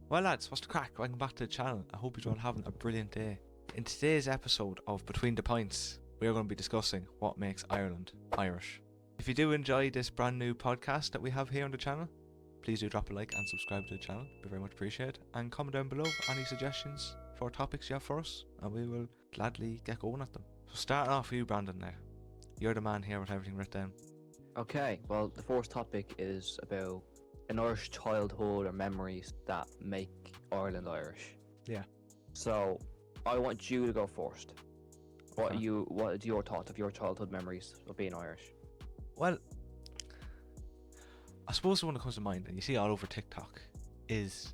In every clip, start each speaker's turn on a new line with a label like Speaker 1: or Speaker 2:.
Speaker 1: Well, lads, what's the crack? Welcome back to the channel. I hope you're all having a brilliant day. In today's episode of Between the Pints, we are going to be discussing what makes Ireland Irish. If you do enjoy this brand new podcast that we have here on the channel, please do drop a like and subscribe to the channel. It'd be very much appreciated. And comment down below any suggestions for topics you have for us, and we will gladly get going at them. So starting off with you, Brandon, now. You're the man here with everything written down.
Speaker 2: Okay, well, the first topic is about an Irish childhood or memories that make Ireland Irish.
Speaker 1: Yeah.
Speaker 2: So, I want you to go first. What
Speaker 1: Okay.
Speaker 2: are your thoughts of your childhood memories of being Irish?
Speaker 1: Well, I suppose the one that comes to mind, and you see all over TikTok, is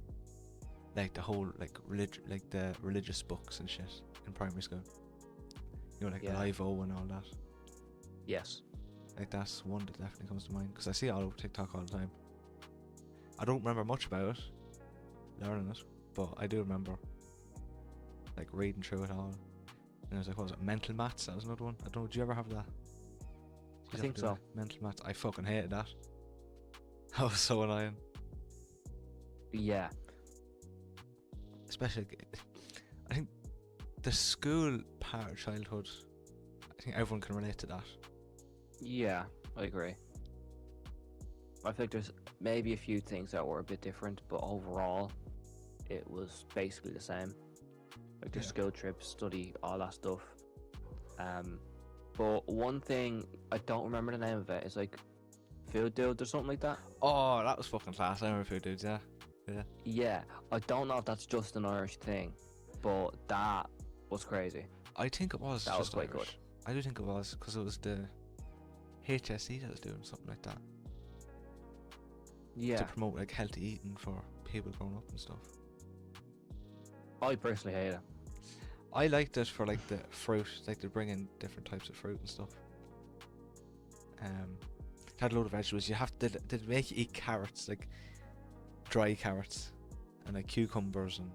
Speaker 1: like the whole the religious books and shit in primary school. You know, like the
Speaker 2: Yeah.
Speaker 1: Live-O and all that.
Speaker 2: Yes.
Speaker 1: Like that's one that definitely comes to mind because I see it all over TikTok all the time. I don't remember much about it, learning it, but I do remember like reading through it all. And it was like, what was it, mental maths? That was another one. I don't know. Did you ever have that?
Speaker 2: I think so.
Speaker 1: Mental maths. I fucking hated that. That was so annoying.
Speaker 2: Yeah.
Speaker 1: Especially, I think the school part of childhood, I think everyone can relate to that.
Speaker 2: Yeah, I agree. I think there's maybe a few things that were a bit different, but overall, it was basically the same. Like the
Speaker 1: Yeah.
Speaker 2: school trips, study, all that stuff. But one thing I don't remember the name of it is like Food Dude or something like that.
Speaker 1: Oh, that was fucking class. I remember Food Dudes, yeah. Yeah.
Speaker 2: Yeah, I don't know if that's just an Irish thing, but that was crazy.
Speaker 1: I think it was
Speaker 2: That was
Speaker 1: just
Speaker 2: quite
Speaker 1: Irish.
Speaker 2: good.
Speaker 1: I do think it was because it was the HSE that was doing something like that to
Speaker 2: Yeah,
Speaker 1: promote like healthy eating for people growing up and stuff.
Speaker 2: I personally hate it.
Speaker 1: I liked it for like the fruit, like they bring in different types of fruit and stuff. Had a load of vegetables. You have to they make you eat carrots, like dry carrots, and like cucumbers and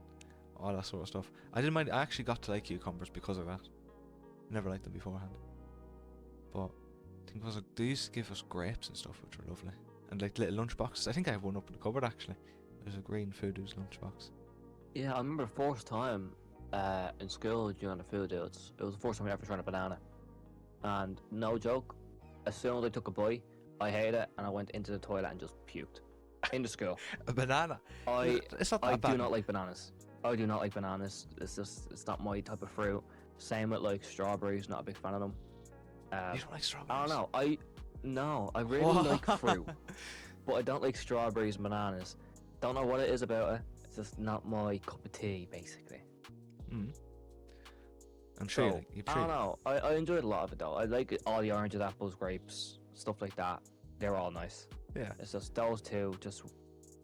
Speaker 1: all that sort of stuff. I didn't mind. I actually got to like cucumbers because of that. Never liked them beforehand, but I think it was like, they used to give us grapes and stuff, which were lovely, and like little lunch boxes. I think I have one up in the cupboard actually. There's a green Foodoo's lunchbox.
Speaker 2: Yeah, I remember the first time in school during the Food Dudes, it was the first time I ever tried a banana. And no joke, as soon as I took a bite, I hated it and I went into the toilet and just puked. In the school.
Speaker 1: A banana. It's not that
Speaker 2: I
Speaker 1: bad.
Speaker 2: do not like bananas. I do not like bananas. It's not my type of fruit. Same with like strawberries, not a big fan of them.
Speaker 1: You don't like strawberries?
Speaker 2: I don't know. I really like fruit, but I don't like strawberries and bananas. Don't know what it is about it. It's just not my cup of tea, basically.
Speaker 1: Mm. I'm sure
Speaker 2: So,
Speaker 1: you
Speaker 2: I don't know. I enjoyed a lot of it though. I like all the oranges, apples, grapes, stuff like that. They're all nice.
Speaker 1: Yeah.
Speaker 2: It's just those two, just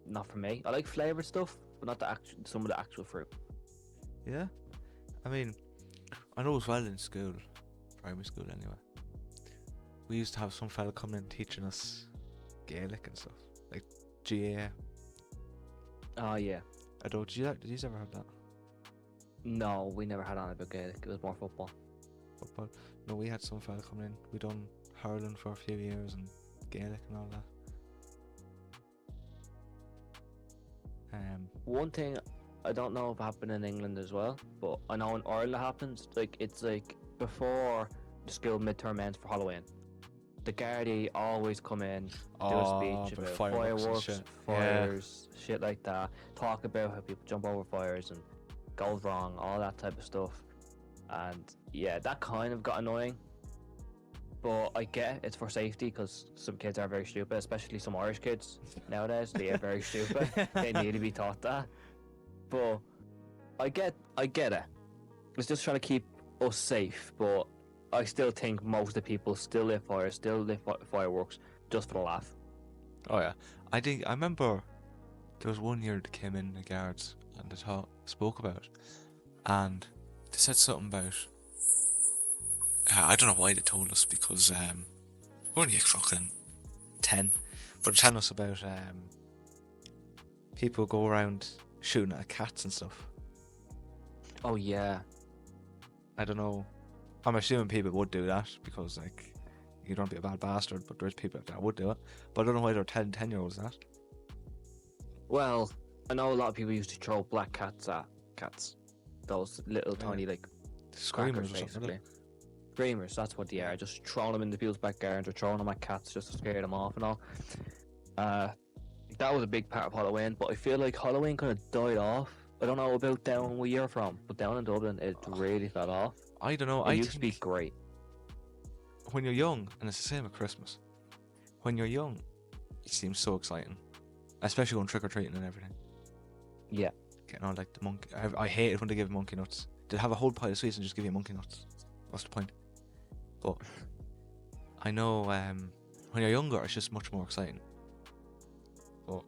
Speaker 2: not for me. I like flavored stuff, but not some of the actual fruit.
Speaker 1: Yeah. I mean, I know as well in school, primary school anyway, we used to have some fella coming in teaching us Gaelic and stuff, like GAA.
Speaker 2: Oh yeah.
Speaker 1: I don't. Did you ever have that?
Speaker 2: No, we never had on about Gaelic. It was more football.
Speaker 1: Football? No, we had some fella coming in. We done hurling for a few years and Gaelic and all that.
Speaker 2: One thing I don't know if it happened in England as well, but I know in Ireland it happens. Like it's like before the school midterm ends for Halloween. The Gardaí always come in, do a speech about fireworks,
Speaker 1: and shit.
Speaker 2: fires, shit like that. Talk about how people jump over fires and goes wrong, all that type of stuff. And yeah, that kind of got annoying. But I get it's for safety because some kids are very stupid, especially some Irish kids nowadays. They are very stupid. They need to be taught that. But I get it. It's just trying to keep us safe, but I still think most of the people still lit fires, still lit fireworks just for the laugh.
Speaker 1: Oh yeah. I remember there was one year that came in the guards and they spoke about it, and they said something about. I don't know why they told us because we're only fucking 10, but they're telling us about people go around shooting at cats and stuff.
Speaker 2: Oh yeah.
Speaker 1: I don't know. I'm assuming people would do that because like you don't be a bad bastard, but there's people that would do it. But I don't know why they're 10-year-olds that.
Speaker 2: Well, I know a lot of people used to throw black cats at cats. Those little
Speaker 1: Yeah.
Speaker 2: tiny like
Speaker 1: Screamers
Speaker 2: crackers,
Speaker 1: or something.
Speaker 2: basically. Screamers, that's what they are. Just throwing them into people's backyards or throwing them at cats just to scare them off and all. That was a big part of Halloween, but I feel like Halloween kind of died off. I don't know about down where you're from, but down in Dublin, it really fell off.
Speaker 1: I don't know.
Speaker 2: It
Speaker 1: I
Speaker 2: used to be
Speaker 1: think
Speaker 2: great.
Speaker 1: when you're young, and it's the same at Christmas. When you're young, it seems so exciting, especially going trick or treating and everything.
Speaker 2: Yeah.
Speaker 1: Getting all like the monkey. I hate it when they give monkey nuts. They'd have a whole pile of sweets and just give you monkey nuts. What's the point? But I know when you're younger, it's just much more exciting. But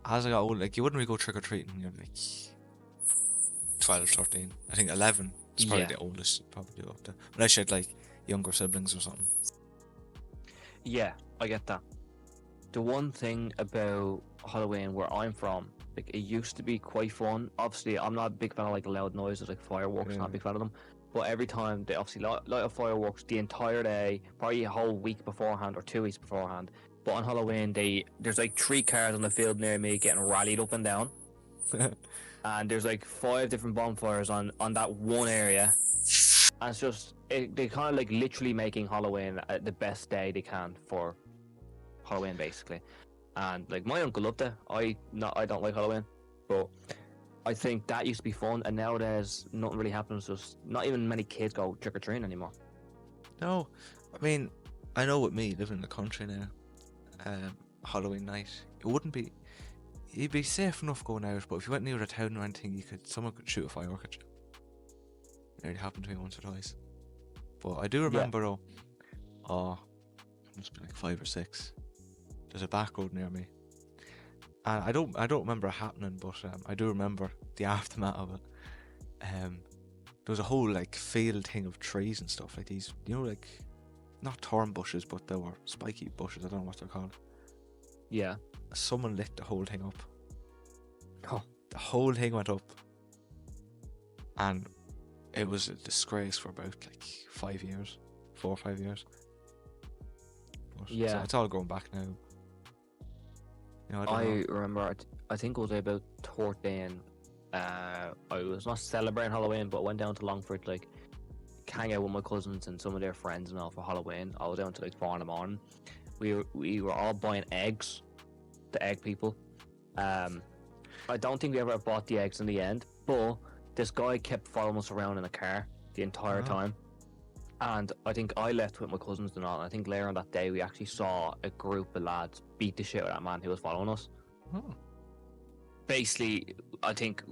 Speaker 1: as I got older, like you wouldn't really go trick or treating when you're like 12, 13. I think 11 is probably
Speaker 2: Yeah.
Speaker 1: the oldest you'd probably do up to. Unless you had like younger siblings or something.
Speaker 2: Yeah, I get that. The one thing about Halloween where I'm from, like it used to be quite fun. Obviously, I'm not a big fan of like loud noises, like fireworks. Not a
Speaker 1: Yeah.
Speaker 2: big fan of them. But every time they obviously light up fireworks the entire day, probably a whole week beforehand or 2 weeks beforehand. But on Halloween, there's like 3 cars on the field near me getting rallied up and down, and there's like 5 different bonfires on that one area. And it's just they kind of like literally making Halloween the best day they can for Halloween, basically. And like my uncle loved it. I don't like Halloween, but I think that used to be fun. And nowadays, nothing really happens. Just not even many kids go trick or treating anymore.
Speaker 1: No, I mean, I know with me living in the country now, Halloween night, it wouldn't be. You'd be safe enough going out, but if you went near a town or anything, someone could shoot a firework at you. It already happened to me once or twice. But I do remember though, it must be like 5 or 6. There's a back road near me, and I don't remember it happening, but I do remember the aftermath of it. There was a whole like field thing of trees and stuff like these, like not thorn bushes, but they were spiky bushes. I don't know what they're called.
Speaker 2: Yeah.
Speaker 1: Someone lit the whole thing up.
Speaker 2: Oh.
Speaker 1: The whole thing went up, and it was a disgrace for about like 5 years, 4 or 5 years. But
Speaker 2: Yeah.
Speaker 1: it's all going back now. I don't know.
Speaker 2: I remember. I think it was about 13. I was not celebrating Halloween, but I went down to Longford, like, hang out with my cousins and some of their friends and all for Halloween. I was down to like 4 in the morning. We were all buying eggs, the egg people. I don't think we ever bought the eggs in the end, but this guy kept following us around in a car the entire time. And I think I left with my cousins and all. And I think later on that day, we actually saw a group of lads beat the shit out of that man who was following us.
Speaker 1: Oh.
Speaker 2: Basically, I think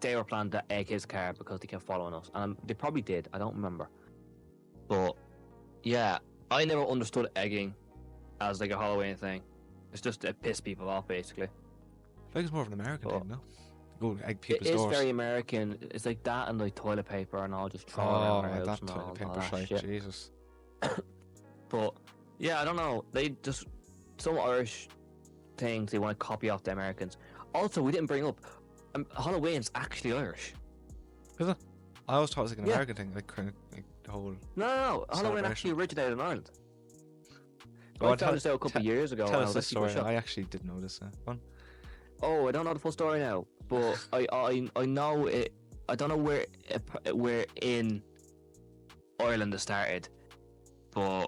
Speaker 2: they were planning to egg his car because they kept following us. And they probably did. I don't remember. But yeah, I never understood egging as like a Halloween thing. It's just to piss people off, basically.
Speaker 1: I think it's more of an American
Speaker 2: Oh.
Speaker 1: thing, no? Go egg
Speaker 2: It
Speaker 1: people's
Speaker 2: is
Speaker 1: doors.
Speaker 2: very American. It's like that and like toilet paper and all, just throw it
Speaker 1: Oh,
Speaker 2: around our house
Speaker 1: that
Speaker 2: and
Speaker 1: toilet
Speaker 2: all
Speaker 1: paper
Speaker 2: that
Speaker 1: shite,
Speaker 2: shit.
Speaker 1: Jesus.
Speaker 2: But yeah, I don't know. They just some Irish things they want to copy off the Americans. Also, we didn't bring up Halloween's actually Irish.
Speaker 1: Is it? I always thought it was like an
Speaker 2: Yeah.
Speaker 1: American thing, like kind of like the whole.
Speaker 2: No. Halloween
Speaker 1: Celebration.
Speaker 2: actually originated in Ireland.
Speaker 1: Go
Speaker 2: I
Speaker 1: on,
Speaker 2: found this out a couple of years ago.
Speaker 1: Tell
Speaker 2: and I
Speaker 1: us
Speaker 2: was
Speaker 1: this
Speaker 2: actually quite
Speaker 1: story.
Speaker 2: shocked.
Speaker 1: I actually didn't know this. One.
Speaker 2: Oh, I don't know the full story now, but I know it. I don't know where in Ireland it started, but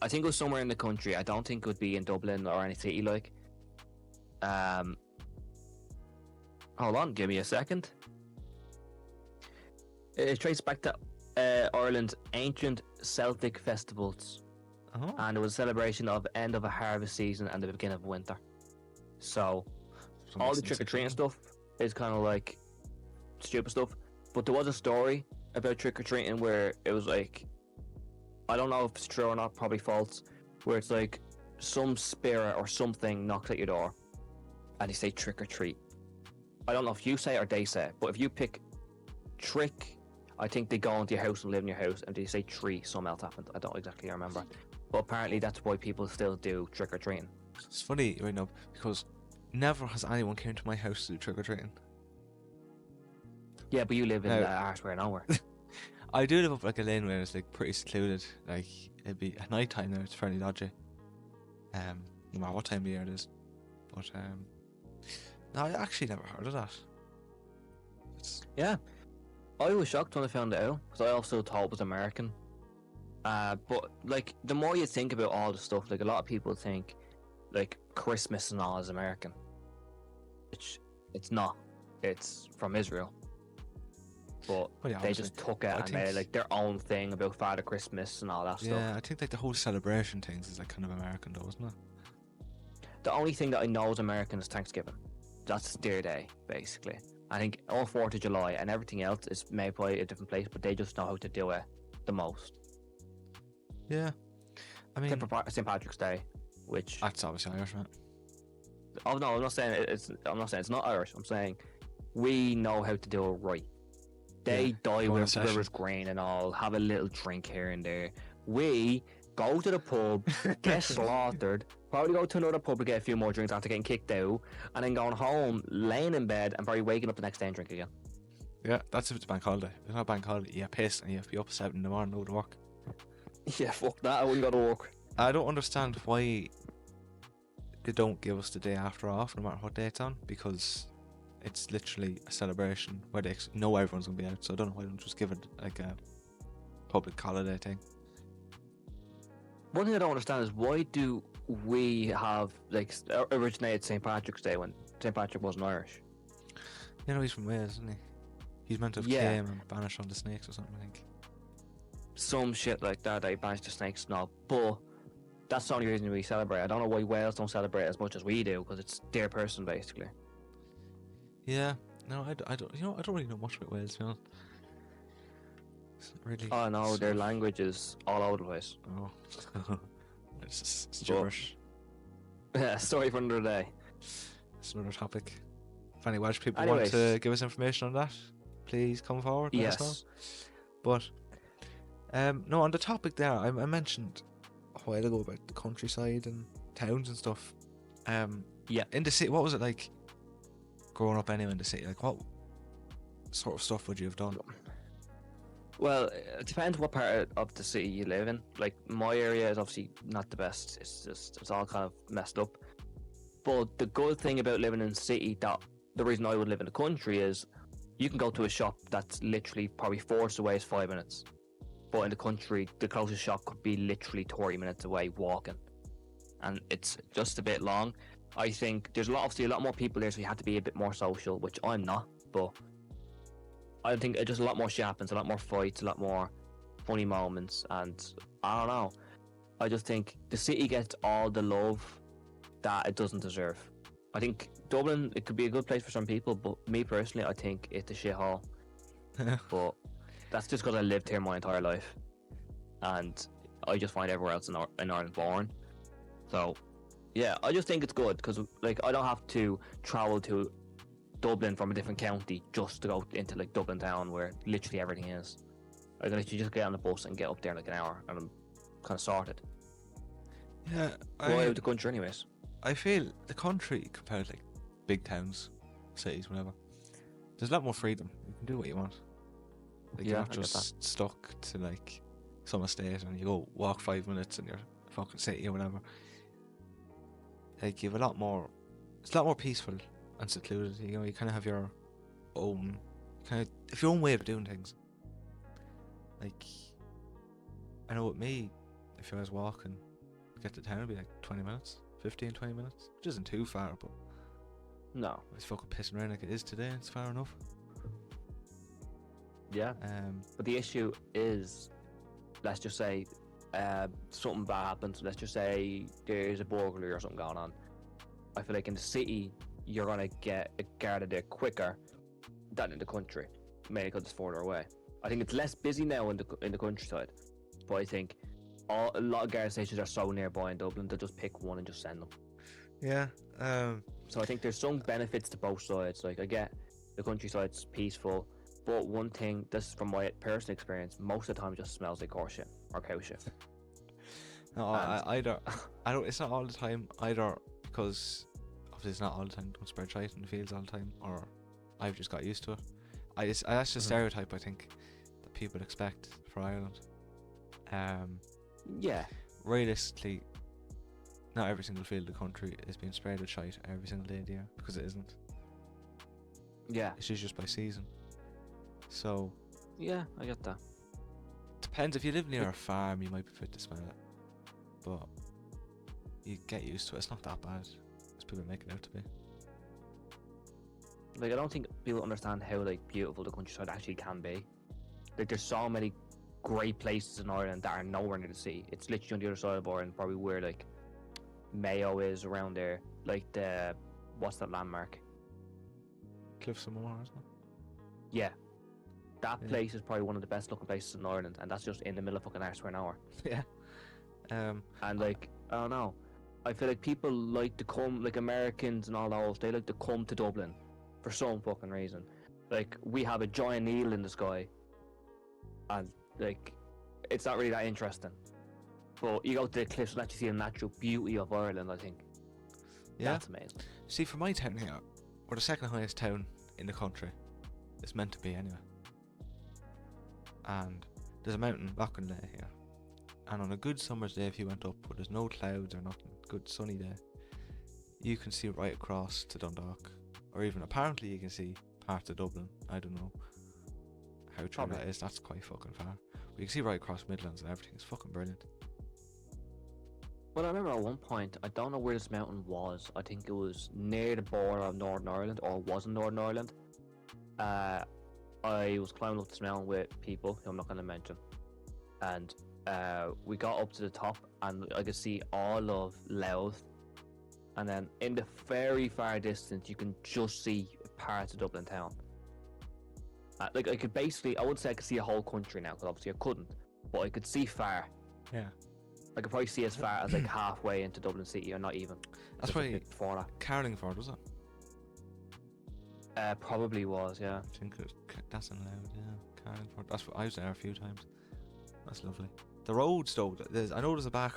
Speaker 2: I think it was somewhere in the country. I don't think it would be in Dublin or any city like. Hold on, give me a second. It traces back to Ireland's ancient Celtic festivals,
Speaker 1: Oh.
Speaker 2: and it was a celebration of the end of a harvest season and the beginning of winter. So
Speaker 1: So
Speaker 2: all
Speaker 1: makes
Speaker 2: the
Speaker 1: sense,
Speaker 2: trick or treating
Speaker 1: actually.
Speaker 2: stuff is kind of like stupid stuff. But there was a story about trick or treating where it was like, I don't know if it's true or not, probably false, where it's like some spirit or something knocks at your door and they say trick or treat. I don't know if you say it or they say it, but if you pick trick, I think they go into your house and live in your house, and they say treat, something else happened. I don't exactly remember. But apparently that's why people still do trick or treating.
Speaker 1: It's funny right now because never has anyone came to my house to do trick or treating.
Speaker 2: Yeah, but you live in
Speaker 1: No.
Speaker 2: arsewhere nowhere.
Speaker 1: I do live up like a lane where it's like pretty secluded. Like it'd be at night time now. It's fairly dodgy. No matter what time of year it is. But No, I actually never heard of that. It's,
Speaker 2: Yeah, I was shocked when I found it out because I also thought it was American. But like the more you think about all the stuff, like a lot of people think like Christmas and all is American, which it's not. It's from Israel. But
Speaker 1: well, yeah,
Speaker 2: they
Speaker 1: obviously.
Speaker 2: just took it
Speaker 1: I
Speaker 2: and made
Speaker 1: think-
Speaker 2: like their own thing about Father Christmas and all that stuff.
Speaker 1: Yeah, I think like the whole celebration things is like kind of American though, isn't it?
Speaker 2: The only thing that I know is American is Thanksgiving. That's their day, basically. I think all 4th of July and everything else is made by a different place, but they just know how to do it the most.
Speaker 1: Yeah. I mean,
Speaker 2: Except for St. Patrick's Day, which
Speaker 1: that's obviously Irish, right?
Speaker 2: oh no, I'm not saying it's. I'm not saying it's not Irish. I'm saying we know how to do it right. They
Speaker 1: Yeah,
Speaker 2: die
Speaker 1: go on a
Speaker 2: with
Speaker 1: session.
Speaker 2: River's Grain and all, have a little drink here and there. We go to the pub, get slaughtered, probably go to another pub to get a few more drinks after getting kicked out, and then going home, laying in bed, and probably waking up the next day and drink again.
Speaker 1: Yeah, that's if it's a bank holiday. If it's not a bank holiday, you get pissed and you have to be up at 7 in the morning to go to work.
Speaker 2: Yeah, fuck that. I wouldn't go to work.
Speaker 1: I don't understand why they don't give us the day after off, no matter what day it's on, because it's literally a celebration where they know everyone's gonna be out. So I don't know why they don't just give it like a public holiday thing.
Speaker 2: One thing I don't understand is why do we have like originated St. Patrick's Day when St. Patrick wasn't Irish?
Speaker 1: You know, he's from Wales, isn't he? He's meant to have
Speaker 2: Yeah.
Speaker 1: came and banished on the snakes or something, I think.
Speaker 2: Some shit like that. They banished the snakes and all, but that's the only reason we celebrate. I don't know why Wales don't celebrate as much as we do because it's their person basically.
Speaker 1: Yeah. No, I don't. You know, I don't really know much about Wales, to be honest. It's not really.
Speaker 2: Oh no, their
Speaker 1: stuff.
Speaker 2: language is all over the place.
Speaker 1: Oh. It's gibberish.
Speaker 2: Story for another day.
Speaker 1: It's another topic. If any Welsh people
Speaker 2: Anyways.
Speaker 1: want to give us information on that, please come forward. Let us know.
Speaker 2: Yes.
Speaker 1: But no, on the topic there, I mentioned a while ago about the countryside and towns and stuff.
Speaker 2: Yeah.
Speaker 1: In the city, what was it like growing up anyway in the city? Like, what sort of stuff would you have done?
Speaker 2: Well, it depends what part of the city you live in. Like my area is obviously not the best. It's all kind of messed up. But the good thing about living in the city, that the reason I would live in the country is, you can go to a shop that's literally probably forced away is 5 minutes. But in the country, the closest shop could be literally 30 minutes away walking, and it's just a bit long. I think there's obviously a lot more people there, so you have to be a bit more social, which I'm not. But I think just a lot more shit happens, a lot more fights, a lot more funny moments, and I don't know. I just think the city gets all the love that it doesn't deserve. I think Dublin, it could be a good place for some people, but me personally, I think it's a shithole. But that's just because I lived here my entire life, and I just find everywhere else in Ireland boring. So, yeah, I just think it's good because like I don't have to travel to Dublin from a different county just to go into like Dublin town where literally everything is. I can literally just get on the bus and get up there in like an hour, and I'm kind of sorted.
Speaker 1: Yeah,
Speaker 2: Why out the country, anyways?
Speaker 1: I feel the country compared to like big towns, cities, whatever. There's a lot more freedom. You can do what you want. Like
Speaker 2: Yeah,
Speaker 1: you're
Speaker 2: I
Speaker 1: not
Speaker 2: get
Speaker 1: just stuck to like some estate and you go walk 5 minutes in your fucking city or whatever. Like you have a lot more. It's a lot more peaceful and secluded. You know, you kind of have your own your own way of doing things. Like I know with me, if I was walking to get to town, it'd be like 20 minutes, 15-20 minutes, which isn't too far, but
Speaker 2: No.
Speaker 1: it's fucking pissing rain like it is today. It's far enough.
Speaker 2: Yeah. But the issue is, let's just say something bad happens. Let's just say there's a burglary or something going on. I feel like in the city, you're going to get guarded there quicker than in the country, mainly because it's further away. I think it's less busy now in the countryside, but I think a lot of guard stations are so nearby in Dublin, they'll just pick one and just send them.
Speaker 1: Yeah.
Speaker 2: So I think there's some benefits to both sides. Like I get the countryside's peaceful, but one thing, this is from my personal experience, most of the time it just smells like horse shit or cow shit.
Speaker 1: No,
Speaker 2: And-
Speaker 1: I don't. It's not all the time either, because obviously it's not all the time. Don't spread shite in the fields all the time, or I've just got used to it. That's the stereotype I think that people expect for Ireland.
Speaker 2: Yeah,
Speaker 1: Realistically, not every single field of the country is being sprayed with shite every single day of the year, because it isn't.
Speaker 2: Yeah.
Speaker 1: It's just by season. So
Speaker 2: Yeah, I get that.
Speaker 1: depends. If you live near a farm, you might be fit to smell it, but you get used to it. It's not that bad as people make it out to be.
Speaker 2: Like, I don't think people understand how like beautiful the countryside actually can be. Like, there's so many great places in Ireland that are nowhere near the sea. It's literally on the other side of the border, and probably where like Mayo is around there. Like what's that landmark?
Speaker 1: Cliffs of Moher, isn't it?
Speaker 2: Yeah, that
Speaker 1: Yeah.
Speaker 2: place is probably one of the best looking places in Ireland, and that's just in the middle of fucking Arse for an hour.
Speaker 1: Yeah.
Speaker 2: And like, I don't know, I feel like people like to come, like Americans and all those, they like to come to Dublin for some fucking reason. Like, we have a giant needle in the sky, and like, it's not really that interesting. But you go to the cliffs and actually see the natural beauty of Ireland. I think
Speaker 1: Yeah.
Speaker 2: that's amazing.
Speaker 1: See, for my town here, we're the second highest town in the country. It's meant to be anyway. And there's a mountain, Loughnane here. And on a good summer's day, if you went up where there's no clouds or nothing, good sunny day, you can see right across to Dundalk. Or even apparently you can see parts of Dublin. I don't know how true
Speaker 2: Probably.
Speaker 1: that is. That's quite fucking far. But you can see right across Midlands and everything. It's fucking brilliant.
Speaker 2: Well, I remember at one point, I don't know where this mountain was. I think it was near the border of Northern Ireland, or it was in Northern Ireland. I was climbing up this mountain with people who I'm not going to mention, and we got up to the top, and I could see all of Louth, and then in the very far distance, you can just see parts of Dublin town. Like, I could basically, I would say I could see a whole country now, because obviously I couldn't, but I could see far.
Speaker 1: Yeah.
Speaker 2: I could probably see as far as like halfway into Dublin City, or not even.
Speaker 1: That's
Speaker 2: Just a
Speaker 1: why
Speaker 2: bit before that.
Speaker 1: Carlingford, was it?
Speaker 2: Probably was, yeah.
Speaker 1: I think that's in Loud, yeah. Carlingford. That's what I was there a few times. That's lovely. The roads though, I know there's a back.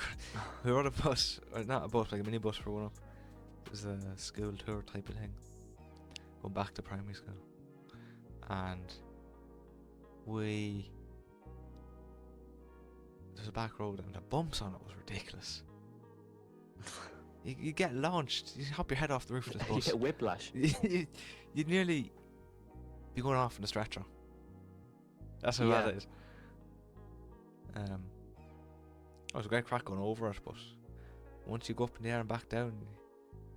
Speaker 1: We were on a bus, or not a bus, like a minibus for one up. There's a school tour type of thing. Going back to primary school. And there's a back road and the bumps on it was ridiculous. You get launched, you hop your head off the roof of this
Speaker 2: You
Speaker 1: bus.
Speaker 2: get whiplash.
Speaker 1: You'd nearly be going off in a stretcher. That's how bad it is. It was a great crack going over it, but once you go up in the air and back down, you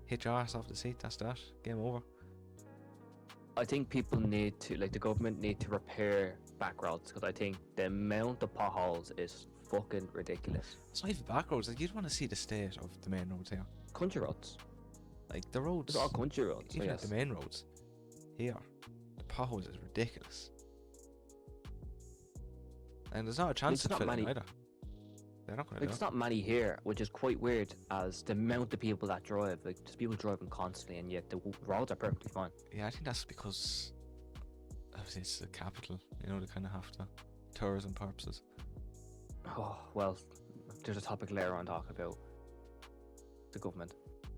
Speaker 1: hit your arse off the seat, that's that. Game over.
Speaker 2: I think people need to, like, the government need to repair back roads, because I think the amount of potholes is fucking ridiculous.
Speaker 1: It's not even back roads, like, you'd want to see the state of the main roads here.
Speaker 2: Country roads.
Speaker 1: Like, the roads.
Speaker 2: It's all country roads, I
Speaker 1: Even
Speaker 2: guess.
Speaker 1: the main roads here, the potholes is ridiculous. And there's not a chance
Speaker 2: It's
Speaker 1: to
Speaker 2: not
Speaker 1: fill it
Speaker 2: many-
Speaker 1: either. They're not going to
Speaker 2: Like,
Speaker 1: do
Speaker 2: it's
Speaker 1: it.
Speaker 2: not many here, which is quite weird, as the amount of people that drive. Like, there's people driving constantly, and yet the roads are perfectly fine.
Speaker 1: Yeah, I think that's because obviously it's the capital, you know, they kind of have to. Tourism purposes.
Speaker 2: Oh, well, there's a topic later on talk about the government.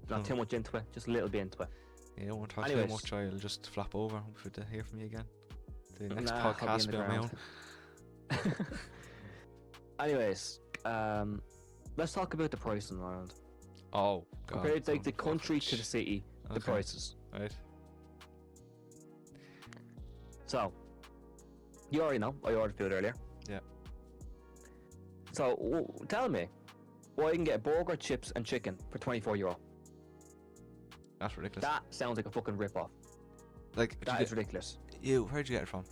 Speaker 2: Not
Speaker 1: Oh.
Speaker 2: too much into it, just a little bit into it.
Speaker 1: Yeah, I won't talk
Speaker 2: Anyways.
Speaker 1: too much, I'll just flap over. Hopefully to hear from you again. The next
Speaker 2: Nah, I'll
Speaker 1: podcast will be on my own.
Speaker 2: Anyways, let's talk about the prices in Ireland.
Speaker 1: Oh, God.
Speaker 2: Compared to, like, the
Speaker 1: don't fucking
Speaker 2: country to the city, the
Speaker 1: Okay.
Speaker 2: prices.
Speaker 1: Right.
Speaker 2: So, you already know, I ordered food earlier.
Speaker 1: Yeah.
Speaker 2: So, tell me, why you can get a burger, chips, and chicken for €24.
Speaker 1: That's ridiculous.
Speaker 2: That sounds like a fucking rip-off.
Speaker 1: Like,
Speaker 2: That is ridiculous.
Speaker 1: where'd you get it from?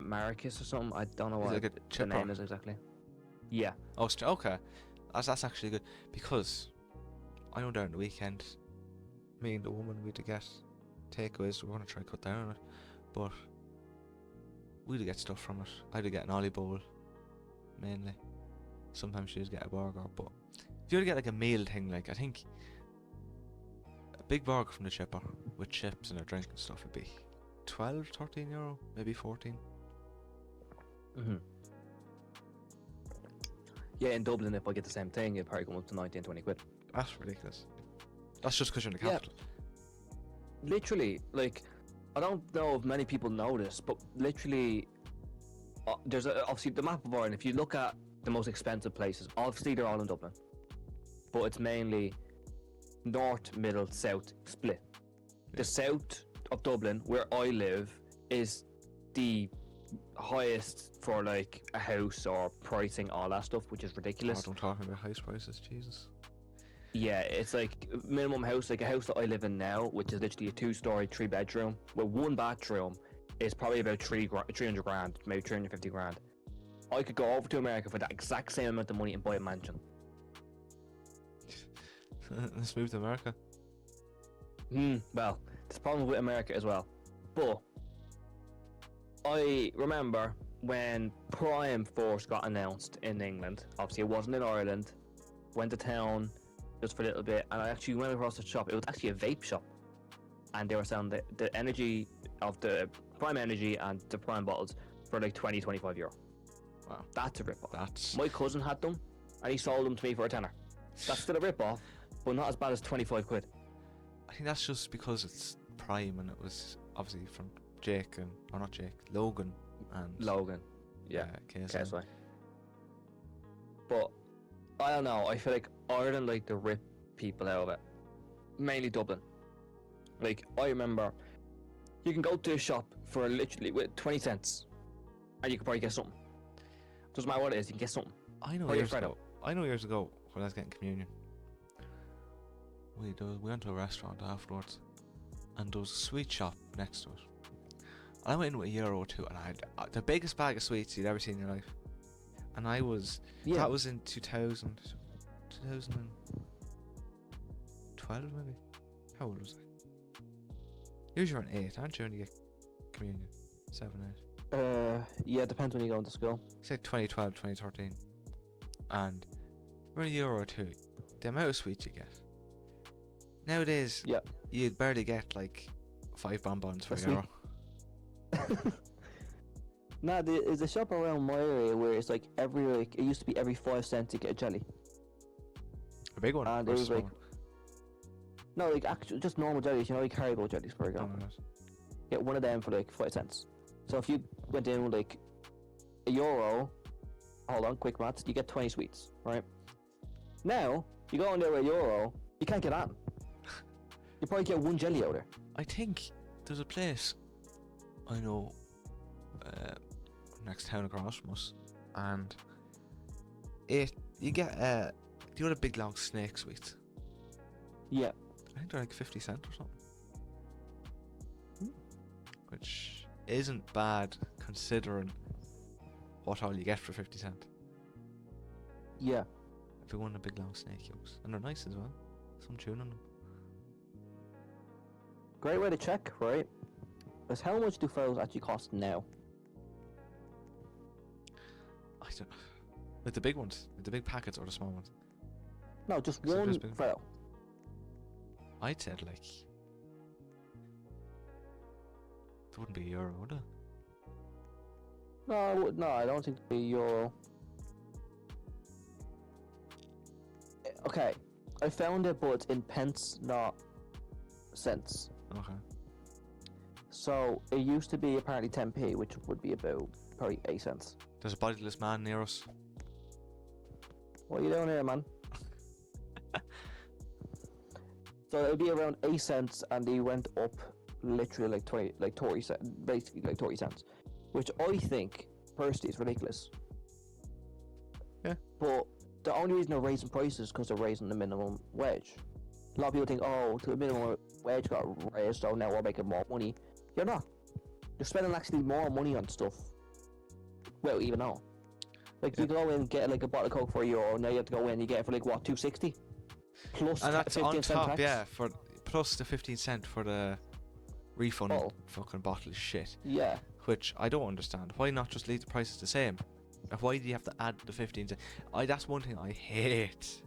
Speaker 2: Maracus or something? I don't know
Speaker 1: Is it
Speaker 2: what
Speaker 1: like a
Speaker 2: the
Speaker 1: chipper?
Speaker 2: name is exactly. Yeah.
Speaker 1: Oh, okay. That's actually good, because I know during the weekend, me and the woman we had to get takeaways. We're gonna try to cut down on it, but we had to get stuff from it. I had to get an ollie bowl mainly. Sometimes she just get a burger, but if you were to get like a meal thing, like I think a big burger from the chipper with chips and a drink and stuff would be 12, 13 euro, maybe 14.
Speaker 2: Mm-hmm. Yeah, in Dublin, if I get the same thing, it'd probably come up to 19, 20 quid.
Speaker 1: That's ridiculous. That's just because you're in the
Speaker 2: Yeah.
Speaker 1: capital.
Speaker 2: Literally, like, I don't know if many people know this, but literally, there's obviously the map of Ireland. If you look at the most expensive places, obviously they're all in Dublin, but it's mainly north, middle, south split. The south of Dublin, where I live, is the highest for like a house or pricing, all that stuff, which is
Speaker 1: Oh,
Speaker 2: ridiculous.
Speaker 1: don't talk about house prices, Jesus.
Speaker 2: Yeah, it's like minimum house, like a house that I live in now, which is literally a 2-story, 3-bedroom with 1 bathroom, is probably about 300 grand, maybe 350 grand. I could go over to America for that exact same amount of money and buy a mansion.
Speaker 1: Let's move to America.
Speaker 2: Well, there's problems with America as well. But I remember when Prime Force got announced in England. Obviously, it wasn't in Ireland. Went to town just for a little bit, and I actually went across the shop. It was actually a vape shop, and they were selling the energy of the Prime Energy and the Prime bottles for like 20-25 euro.
Speaker 1: Wow.
Speaker 2: That's a rip-off.
Speaker 1: That's
Speaker 2: My cousin had them, and he sold them to me for a tenner. That's still a rip-off, but not as bad as 25 quid.
Speaker 1: I think that's just because it's Prime and it was obviously from Logan and
Speaker 2: Logan. Yeah.
Speaker 1: KSI.
Speaker 2: KSI. But I don't know. I feel like Ireland like to rip people out of it. Mainly Dublin. Like I remember, you can go to a shop for literally with 20 cents, and you can probably get something. Doesn't matter what it is, you can get something.
Speaker 1: I know
Speaker 2: Or your
Speaker 1: years
Speaker 2: Freddo.
Speaker 1: ago. I know years ago when I was getting communion. We went to a restaurant afterwards, and there was a sweet shop next to it. I went in with €1 or two, and I had the biggest bag of sweets you'd ever seen in your life. And I was that was in 2012 maybe. How old was I? You're around 8, aren't you? When you get communion, 7, 8.
Speaker 2: Yeah, depends when you go into school.
Speaker 1: Say 2012, 2013, and for €1 or two, the amount of sweets you get. Nowadays,
Speaker 2: Yeah.
Speaker 1: you'd barely get like 5 bonbons for
Speaker 2: That's
Speaker 1: €1.
Speaker 2: Nah, there's a shop around my area where it's like it used to be every 5 cents you get a jelly.
Speaker 1: A big one.
Speaker 2: And
Speaker 1: or
Speaker 2: it
Speaker 1: a
Speaker 2: was
Speaker 1: small
Speaker 2: like, no, like actually just normal jellies, you know, like Haribo jellies, for
Speaker 1: one?
Speaker 2: example.
Speaker 1: No.
Speaker 2: Get one of them for like 5 cents. So if you went in with like €1, hold on, quick maths, you get 20 sweets, right? Now, you go in there with €1, you can't get that. You probably get 1 jelly out there.
Speaker 1: I think there's a place I know next town across from us, and you get you know the big long snake sweets.
Speaker 2: Yeah.
Speaker 1: I think they're like 50 cents or something, which isn't bad considering what all you get for 50 cents.
Speaker 2: Yeah.
Speaker 1: If you want a big long snake yolks, and they're nice as well. Some tune on them.
Speaker 2: Great way to check, right? Is how much do fellows actually cost now?
Speaker 1: I don't. With the big ones, with the big packets or the small ones.
Speaker 2: No, just
Speaker 1: So
Speaker 2: one
Speaker 1: there's been-
Speaker 2: fellow.
Speaker 1: I'd said like there wouldn't be €1, would it?
Speaker 2: No, I don't think the euro. Okay, I found it, but it's in pence, not cents.
Speaker 1: Okay.
Speaker 2: So it used to be apparently 10p, which would be about probably 8 cents.
Speaker 1: There's a bodiless man near us.
Speaker 2: What are you doing here, man? So it would be around 8 cents, and they went up literally like 30 cents, basically like 30 cents, which I think personally is ridiculous.
Speaker 1: Yeah.
Speaker 2: But the only reason they're raising prices is because they're raising the minimum wage. A lot of people think, oh, the minimum wage got raised, so now we're making more money. You're not. You're spending actually more money on stuff. Well, even now. Like, you go in and get like a bottle of Coke for €1, now you have to go in and you get it for like, what, $2.60? Plus
Speaker 1: And that's
Speaker 2: 15
Speaker 1: on
Speaker 2: cent
Speaker 1: top,
Speaker 2: tax?
Speaker 1: yeah, for plus the 15 cent for the refund
Speaker 2: Bottle.
Speaker 1: fucking bottle of shit.
Speaker 2: Yeah.
Speaker 1: Which I don't understand. Why not just leave the prices the same? Like, why do you have to add the 15 cent? That's one thing I hate.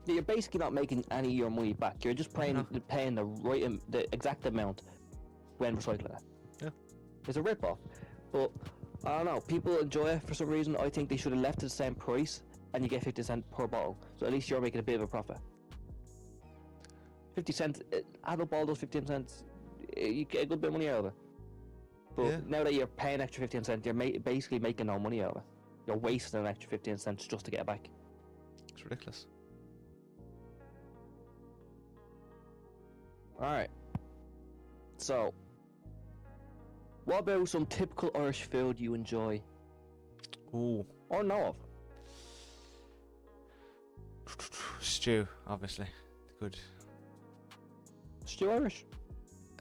Speaker 2: You're basically not making any of your money back. You're just paying the exact amount when recycling it.
Speaker 1: Yeah.
Speaker 2: It's a rip-off. But, I don't know, people enjoy it for some reason. I think they should have left it the same price, and you get 50 cents per bottle. So at least you're making a bit of a profit. 50 cents, add up all those 15 cents, you get a good bit of money out of it. But
Speaker 1: Yeah.
Speaker 2: now that you're paying extra 15 cents, you're basically making no money out of it. You're wasting an extra 15 cents just to get it back.
Speaker 1: It's ridiculous.
Speaker 2: Alright. So, what about some typical Irish food you enjoy?
Speaker 1: Ooh.
Speaker 2: Or know of?
Speaker 1: Stew, obviously. Good.
Speaker 2: Stew Irish?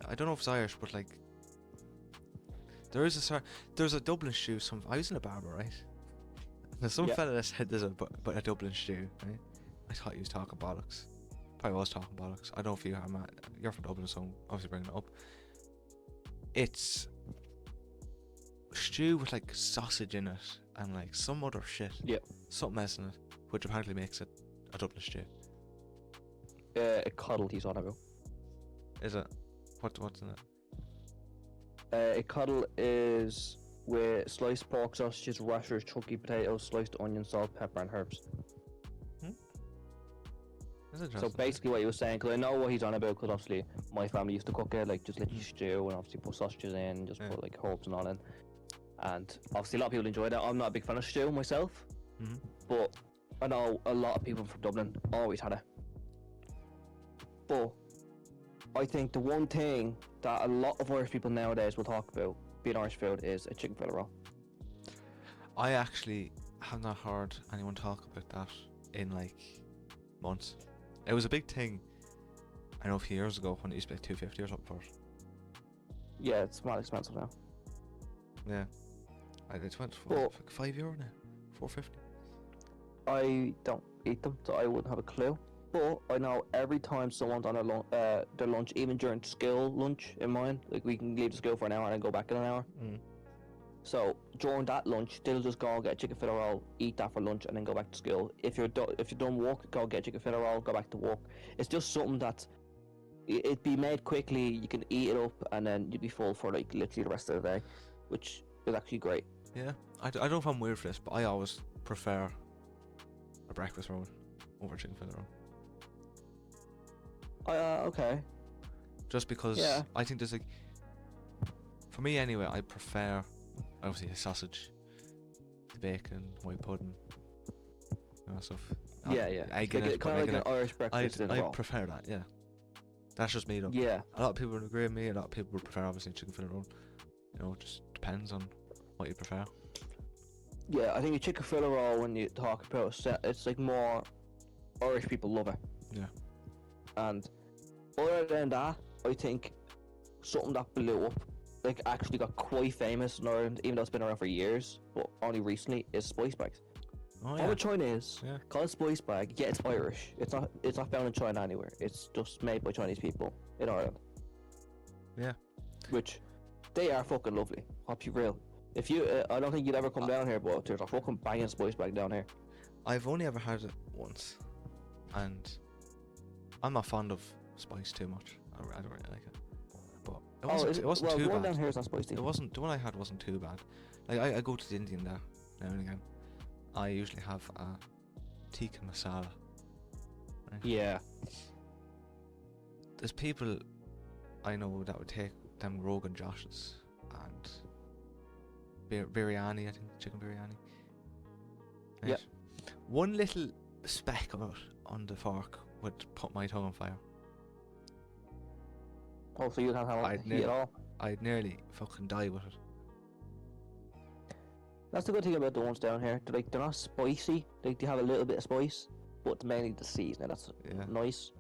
Speaker 1: I don't know if it's Irish, but like, there's a Dublin stew. I was in a barber, right? There's some fella that said there's a Dublin stew, right? I thought he was talking bollocks. Probably was talking bollocks. I don't know if you're from Dublin, so I'm obviously bringing it up. It's stew with like sausage in it and like some other shit.
Speaker 2: Yep.
Speaker 1: Something else in it, which apparently makes it a Dublin stew.
Speaker 2: A cuddle he's on about.
Speaker 1: Is it? What's in it?
Speaker 2: A cuddle is with sliced pork sausages, rashers, chunky potatoes, sliced onion, salt, pepper, and herbs.
Speaker 1: That's interesting.
Speaker 2: So basically, what he was saying, because I know what he's on about, because obviously my family used to cook it, like just literally stew and obviously put sausages in, just put like herbs and all in. And obviously, a lot of people enjoy that. I'm not a big fan of stew myself, but I know a lot of people from Dublin always had it. But I think the one thing that a lot of Irish people nowadays will talk about being Irish food is a chicken fillet roll.
Speaker 1: I actually have not heard anyone talk about that in like months. It was a big thing, I know, a few years ago when it used to be like $2.50 or something for it.
Speaker 2: Yeah, it's not expensive now.
Speaker 1: Yeah. It went for like €5 now. $4.50.
Speaker 2: I don't eat them, so I wouldn't have a clue. But I know every time someone's on their lunch, even during school lunch in mine, like we can leave the school for an hour and then go back in an hour. So during that lunch, they'll just go and get a chicken fillet roll, eat that for lunch, and then go back to school. If you're done work, go get a chicken fillet roll, go back to work. It's just something that it'd be made quickly. You can eat it up, and then you'd be full for like literally the rest of the day, which is actually great.
Speaker 1: Yeah, I don't know if I'm weird for this, but I always prefer a breakfast roll over a chicken fillet roll.
Speaker 2: Okay.
Speaker 1: Just because I think there's like, for me anyway, I prefer obviously a sausage, the bacon, white pudding, stuff. Egg in it,
Speaker 2: kind of like an Irish breakfast.
Speaker 1: I prefer that. Yeah, that's just me though.
Speaker 2: Yeah.
Speaker 1: A lot of people would agree with me. A lot of people would prefer obviously chicken fillet roll. It just depends on what you prefer.
Speaker 2: Yeah, I think a chicken fillet roll, when you talk about it, it's like more Irish people love it.
Speaker 1: Yeah.
Speaker 2: And other than that, I think something that blew up, like actually got quite famous in Ireland, even though it's been around for years, but only recently, is spice bags.
Speaker 1: Oh
Speaker 2: All
Speaker 1: yeah.
Speaker 2: the China is called spice bag. Yeah, it's Irish. It's not found in China anywhere. It's just made by Chinese people in Ireland.
Speaker 1: Yeah.
Speaker 2: Which they are fucking lovely. I'll be real. If you, I don't think you'd ever come down here, but there's a fucking banging spice bag down here.
Speaker 1: I've only ever had it once, and I'm not fond of spice too much. I don't really like it. But it wasn't too
Speaker 2: bad. The one
Speaker 1: bad.
Speaker 2: down here is not spicy.
Speaker 1: It wasn't. The one I had wasn't too bad. Like I go to the Indian there now and again. I usually have a tikka masala. Right?
Speaker 2: Yeah.
Speaker 1: There's people I know that would take them Rogan Joshes and biryani. I think chicken biryani. Right?
Speaker 2: Yeah.
Speaker 1: One little speck of it on the fork would put my tongue on fire.
Speaker 2: Oh, so you can't have it at all?
Speaker 1: I'd nearly fucking die with it.
Speaker 2: That's the good thing about the ones down here. They're not spicy. They have a little bit of spice, but it's mainly the seasoning. That's nice.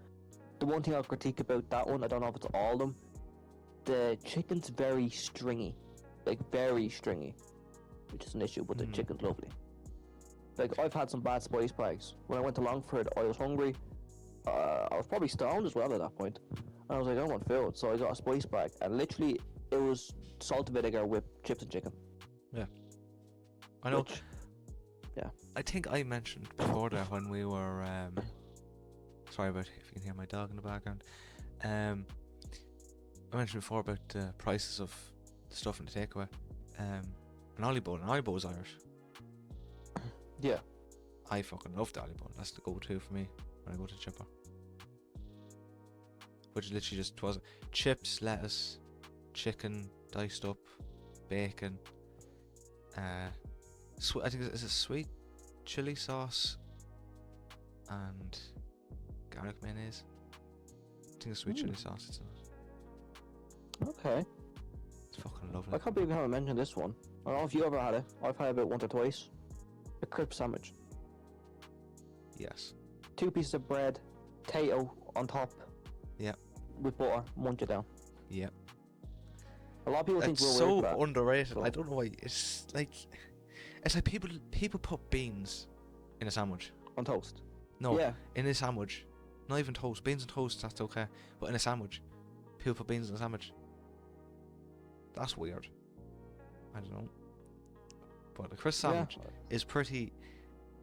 Speaker 2: The one thing I'll critique about that one, I don't know if it's all of them, the chicken's very stringy. Like, very stringy. Which is an issue, but the chicken's lovely. Like, I've had some bad spice bags. When I went to Longford, I was hungry. I was probably stoned as well at that point. And I was like, I want food. So I got a spice bag. And literally, it was salt and vinegar with chips and chicken.
Speaker 1: Yeah. I know.
Speaker 2: Yeah.
Speaker 1: I think I mentioned before there when we were sorry about if you can hear my dog in the background. I mentioned before about the prices of the stuff in the takeaway. An ollie bowl is Irish.
Speaker 2: Yeah.
Speaker 1: I fucking love the ollie bowl. That's the go-to for me when I go to Chipper. Which literally just was chips, lettuce, chicken diced up, bacon, I think it's a sweet chili sauce and garlic mayonnaise. I anything with sweet chili sauce. It's in it.
Speaker 2: Okay.
Speaker 1: It's fucking lovely.
Speaker 2: I can't believe you haven't mentioned this one. I don't know if you ever had it. I've had it about once or twice. A crisp sandwich.
Speaker 1: Yes.
Speaker 2: 2 pieces of bread, potato on top.
Speaker 1: Yeah.
Speaker 2: With butter, munch it down.
Speaker 1: Yeah.
Speaker 2: A lot of people think
Speaker 1: It's
Speaker 2: we're
Speaker 1: so
Speaker 2: weird for that.
Speaker 1: underrated.
Speaker 2: So-
Speaker 1: I don't know why. It's like people put beans in a sandwich.
Speaker 2: On toast.
Speaker 1: No,
Speaker 2: Yeah.
Speaker 1: in a sandwich. Not even toast. Beans and toast, that's okay. But in a sandwich, people put beans in a sandwich. That's weird. I don't know. But a crisp sandwich is pretty.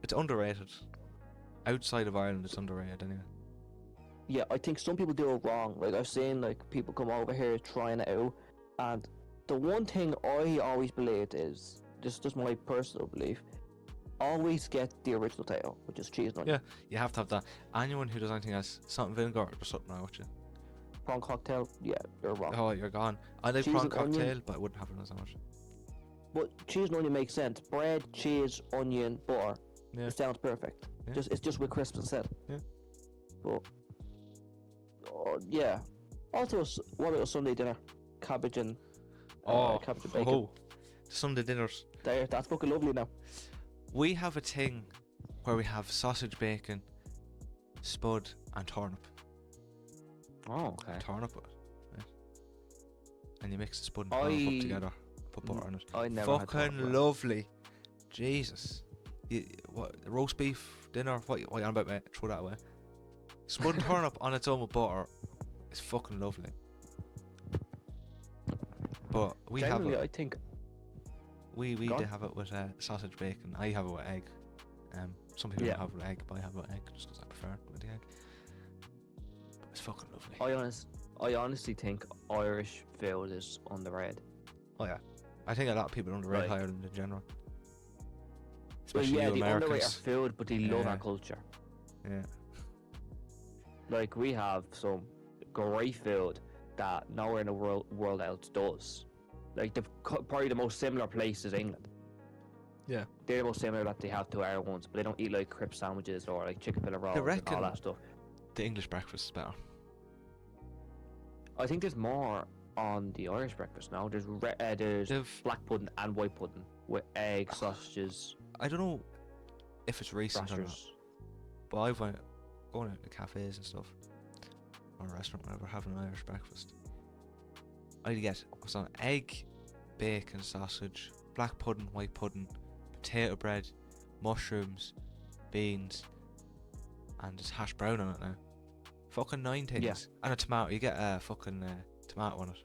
Speaker 1: It's underrated. Outside of Ireland, it's underrated anyway.
Speaker 2: Yeah, I think some people do it wrong. Like I've seen like people come over here trying it out, and the one thing I always believed is just my personal belief. Always get the original potato, which is cheese and onion.
Speaker 1: Yeah, you have to have that. Anyone who does anything else, salt and vinegar or something wrong with you.
Speaker 2: Prawn cocktail, yeah, you're wrong.
Speaker 1: Oh, you're gone. I like
Speaker 2: Cheese
Speaker 1: prawn
Speaker 2: and
Speaker 1: cocktail,
Speaker 2: onion.
Speaker 1: but I wouldn't have it in a sandwich.
Speaker 2: But cheese and onion makes sense. Bread, cheese, onion, butter.
Speaker 1: Yeah.
Speaker 2: It sounds perfect.
Speaker 1: Yeah.
Speaker 2: It's just with crisps instead.
Speaker 1: Yeah.
Speaker 2: But yeah. Also, what about a Sunday dinner? Cabbage and cabbage and bacon.
Speaker 1: Oh, Sunday dinners.
Speaker 2: There, that's fucking lovely now.
Speaker 1: We have a thing where we have sausage, bacon, spud, and turnip.
Speaker 2: Oh, okay.
Speaker 1: Turnip, right? And you mix the spud and turnip up together. Put butter on it.
Speaker 2: I never had
Speaker 1: Fucking
Speaker 2: turnip.
Speaker 1: lovely. Jesus. What roast beef dinner? What you on about, mate? Throw that away. Spud and turnip on its own with butter is fucking lovely. But we
Speaker 2: Generally,
Speaker 1: have
Speaker 2: I
Speaker 1: it.
Speaker 2: think
Speaker 1: We
Speaker 2: Go on.
Speaker 1: do have it with sausage, bacon. I have it with egg. Some people
Speaker 2: Yeah.
Speaker 1: don't have it with egg, but I have it with egg just because I prefer it with the egg. But it's fucking lovely.
Speaker 2: I honestly think Irish food is underrated.
Speaker 1: Oh yeah, I think a lot of people underrate
Speaker 2: Like-
Speaker 1: Ireland in general.
Speaker 2: Well,
Speaker 1: Especially
Speaker 2: yeah,
Speaker 1: you
Speaker 2: they underrate our
Speaker 1: Americans.
Speaker 2: food, but they love
Speaker 1: Yeah.
Speaker 2: our culture.
Speaker 1: Yeah.
Speaker 2: Like we have some great food that nowhere in the world else does. Like probably the most similar place is England.
Speaker 1: Yeah.
Speaker 2: They're the most similar that they have to our ones, but they don't eat like crisp sandwiches or like chicken fillet rolls and
Speaker 1: reckon-
Speaker 2: all that stuff.
Speaker 1: The English breakfast is better.
Speaker 2: I think there's more on the Irish breakfast now. There's
Speaker 1: They've-
Speaker 2: black pudding and white pudding with egg, sausages,
Speaker 1: I don't know if it's recent or not,
Speaker 2: rashers.
Speaker 1: but I've went going out to cafes and stuff, or a restaurant, whatever, having an Irish breakfast. I'd get what's on egg, bacon, sausage, black pudding, white pudding, potato bread, mushrooms, beans, and just hash brown on it now. Fucking 9 things.
Speaker 2: Yeah.
Speaker 1: And a tomato. You get a fucking tomato on it.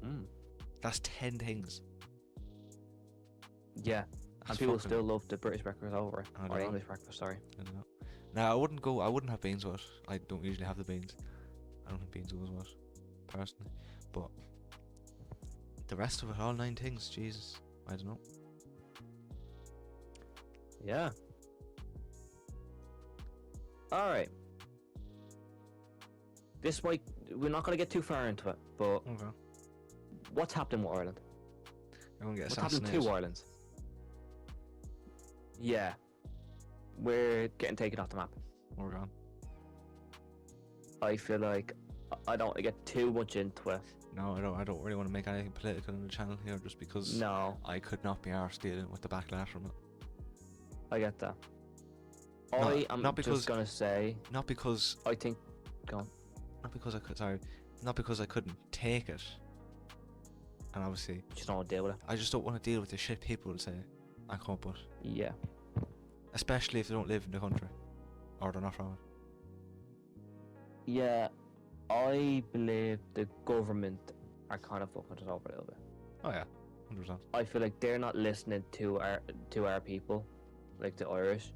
Speaker 2: Mm.
Speaker 1: That's 10 things.
Speaker 2: Yeah,
Speaker 1: That's
Speaker 2: and people
Speaker 1: fucking-
Speaker 2: still love the British breakfast over it,
Speaker 1: I
Speaker 2: or
Speaker 1: know.
Speaker 2: English breakfast. Sorry.
Speaker 1: I don't know. Now I wouldn't have beans with it. I don't usually have the beans. I don't think beans goes with it, personally. But the rest of it, all 9 things, Jesus. I don't know.
Speaker 2: Yeah. All right. We're not gonna get too far into it, but
Speaker 1: Okay.
Speaker 2: what's happening with Ireland?
Speaker 1: I'm gonna get
Speaker 2: What's happening
Speaker 1: assassinated.
Speaker 2: to Ireland? Yeah, we're getting taken off the map.
Speaker 1: We're gone.
Speaker 2: I feel like I don't want to get too much into it.
Speaker 1: No, I don't really want to make anything political on the channel here, just because
Speaker 2: No,
Speaker 1: I could not be arsed dealing with the backlash from it.
Speaker 2: I get that.
Speaker 1: No,
Speaker 2: I am
Speaker 1: not because-
Speaker 2: just gonna say
Speaker 1: Not because
Speaker 2: I think. Go on.
Speaker 1: not because I couldn't take it. And obviously,
Speaker 2: Just don't want to deal with it.
Speaker 1: I just don't want to deal with the shit people will say and come up with,
Speaker 2: Yeah.
Speaker 1: especially if they don't live in the country or they're not from it.
Speaker 2: Yeah, I believe the government are kind of fucking us over a little bit.
Speaker 1: Oh yeah, 100%.
Speaker 2: I feel like they're not listening to our people, like the Irish.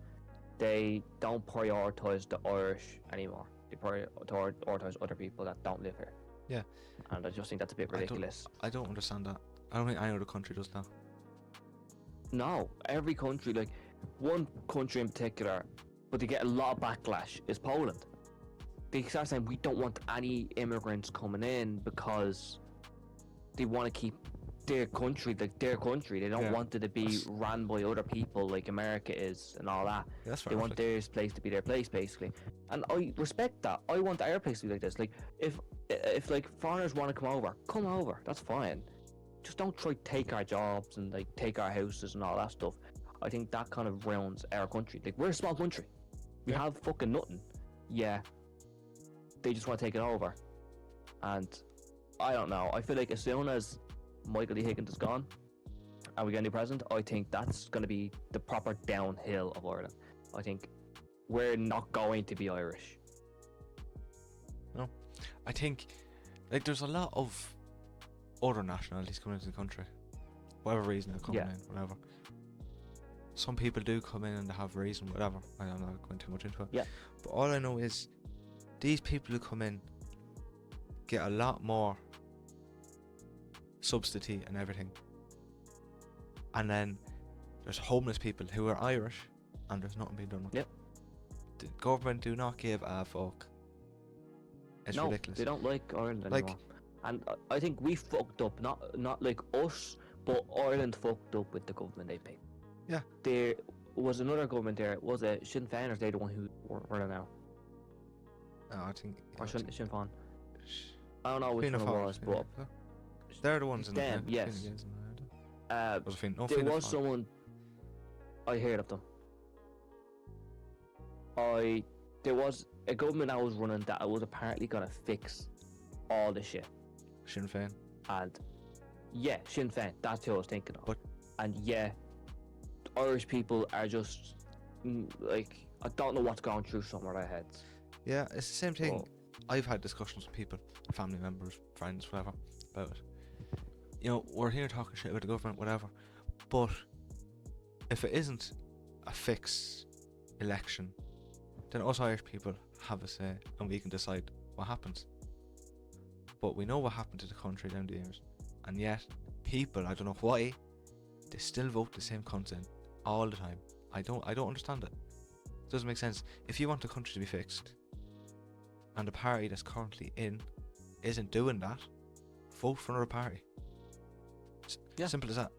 Speaker 2: They don't prioritise the Irish anymore. They prioritise other people that don't live here.
Speaker 1: Yeah.
Speaker 2: And I just think that's a bit ridiculous.
Speaker 1: I don't understand that. I don't think any other country does that.
Speaker 2: No, every country, like one country in particular, but they get a lot of backlash, is Poland. They start saying we don't want any immigrants coming in because they want to keep their country, like their country. They don't
Speaker 1: Yeah,
Speaker 2: want it to be
Speaker 1: that's-
Speaker 2: ran by other people like America is and all that.
Speaker 1: Yeah, that's fair
Speaker 2: They
Speaker 1: enough,
Speaker 2: want
Speaker 1: like.
Speaker 2: their place to be their place, basically. And I respect that. I want our place to be like this. Like, if like foreigners want to come over. That's fine. Just don't try to take our jobs and like take our houses and all that stuff. I think that kind of ruins our country. Like, we're a small country. We
Speaker 1: Yeah.
Speaker 2: have fucking nothing. Yeah. They just want to take it over. And I don't know. I feel like as soon as Michael D. Higgins is gone and we get a new president, I think that's going to be the proper downhill of Ireland. I think we're not going to be Irish.
Speaker 1: I think, like, there's a lot of other nationalities coming into the country. Whatever reason they're coming
Speaker 2: Yeah.
Speaker 1: in, whatever. Some people do come in and they have reason, whatever. I'm not going too much into it.
Speaker 2: Yeah.
Speaker 1: But all I know is these people who come in get a lot more subsidy and everything. And then there's homeless people who are Irish and there's nothing being done with
Speaker 2: Yep.
Speaker 1: it. The government do not give a fuck. It's
Speaker 2: No,
Speaker 1: ridiculous.
Speaker 2: they don't like Ireland
Speaker 1: Like-
Speaker 2: anymore. And I think we fucked up, not like us, but Ireland fucked up with the government they picked.
Speaker 1: Yeah.
Speaker 2: There was another government there. Was it Sinn Féin or they the one who were now?
Speaker 1: No, I think.
Speaker 2: Or Sinn Féin?
Speaker 1: Sh-
Speaker 2: I don't know which
Speaker 1: Fianna
Speaker 2: one it
Speaker 1: Fáil,
Speaker 2: was,
Speaker 1: yeah.
Speaker 2: but
Speaker 1: They're the ones in
Speaker 2: them,
Speaker 1: the
Speaker 2: yes.
Speaker 1: Fine Gaels and all that.
Speaker 2: uh,
Speaker 1: Was it Fianna- no,
Speaker 2: there
Speaker 1: Fianna
Speaker 2: was
Speaker 1: Fáil.
Speaker 2: someone. I heard of them. There was a government that was running that was apparently gonna fix all the shit.
Speaker 1: Sinn Féin.
Speaker 2: And yeah, Sinn Féin, that's who I was thinking of.
Speaker 1: But-
Speaker 2: And yeah, Irish people are just like, I don't know what's going through some of their heads.
Speaker 1: Yeah, it's the same thing.
Speaker 2: Well-
Speaker 1: I've had discussions with people, family members, friends, whatever, about it. You know, we're here talking shit about the government, whatever. But if it isn't a fixed election, then us Irish people have a say and we can decide what happens. But we know what happened to the country down the years. And yet, people, I don't know why, they still vote the same content all the time. I don't understand it. It doesn't make sense. If you want the country to be fixed, and the party that's currently in isn't doing that, vote for another party.
Speaker 2: Yeah.
Speaker 1: Simple as that.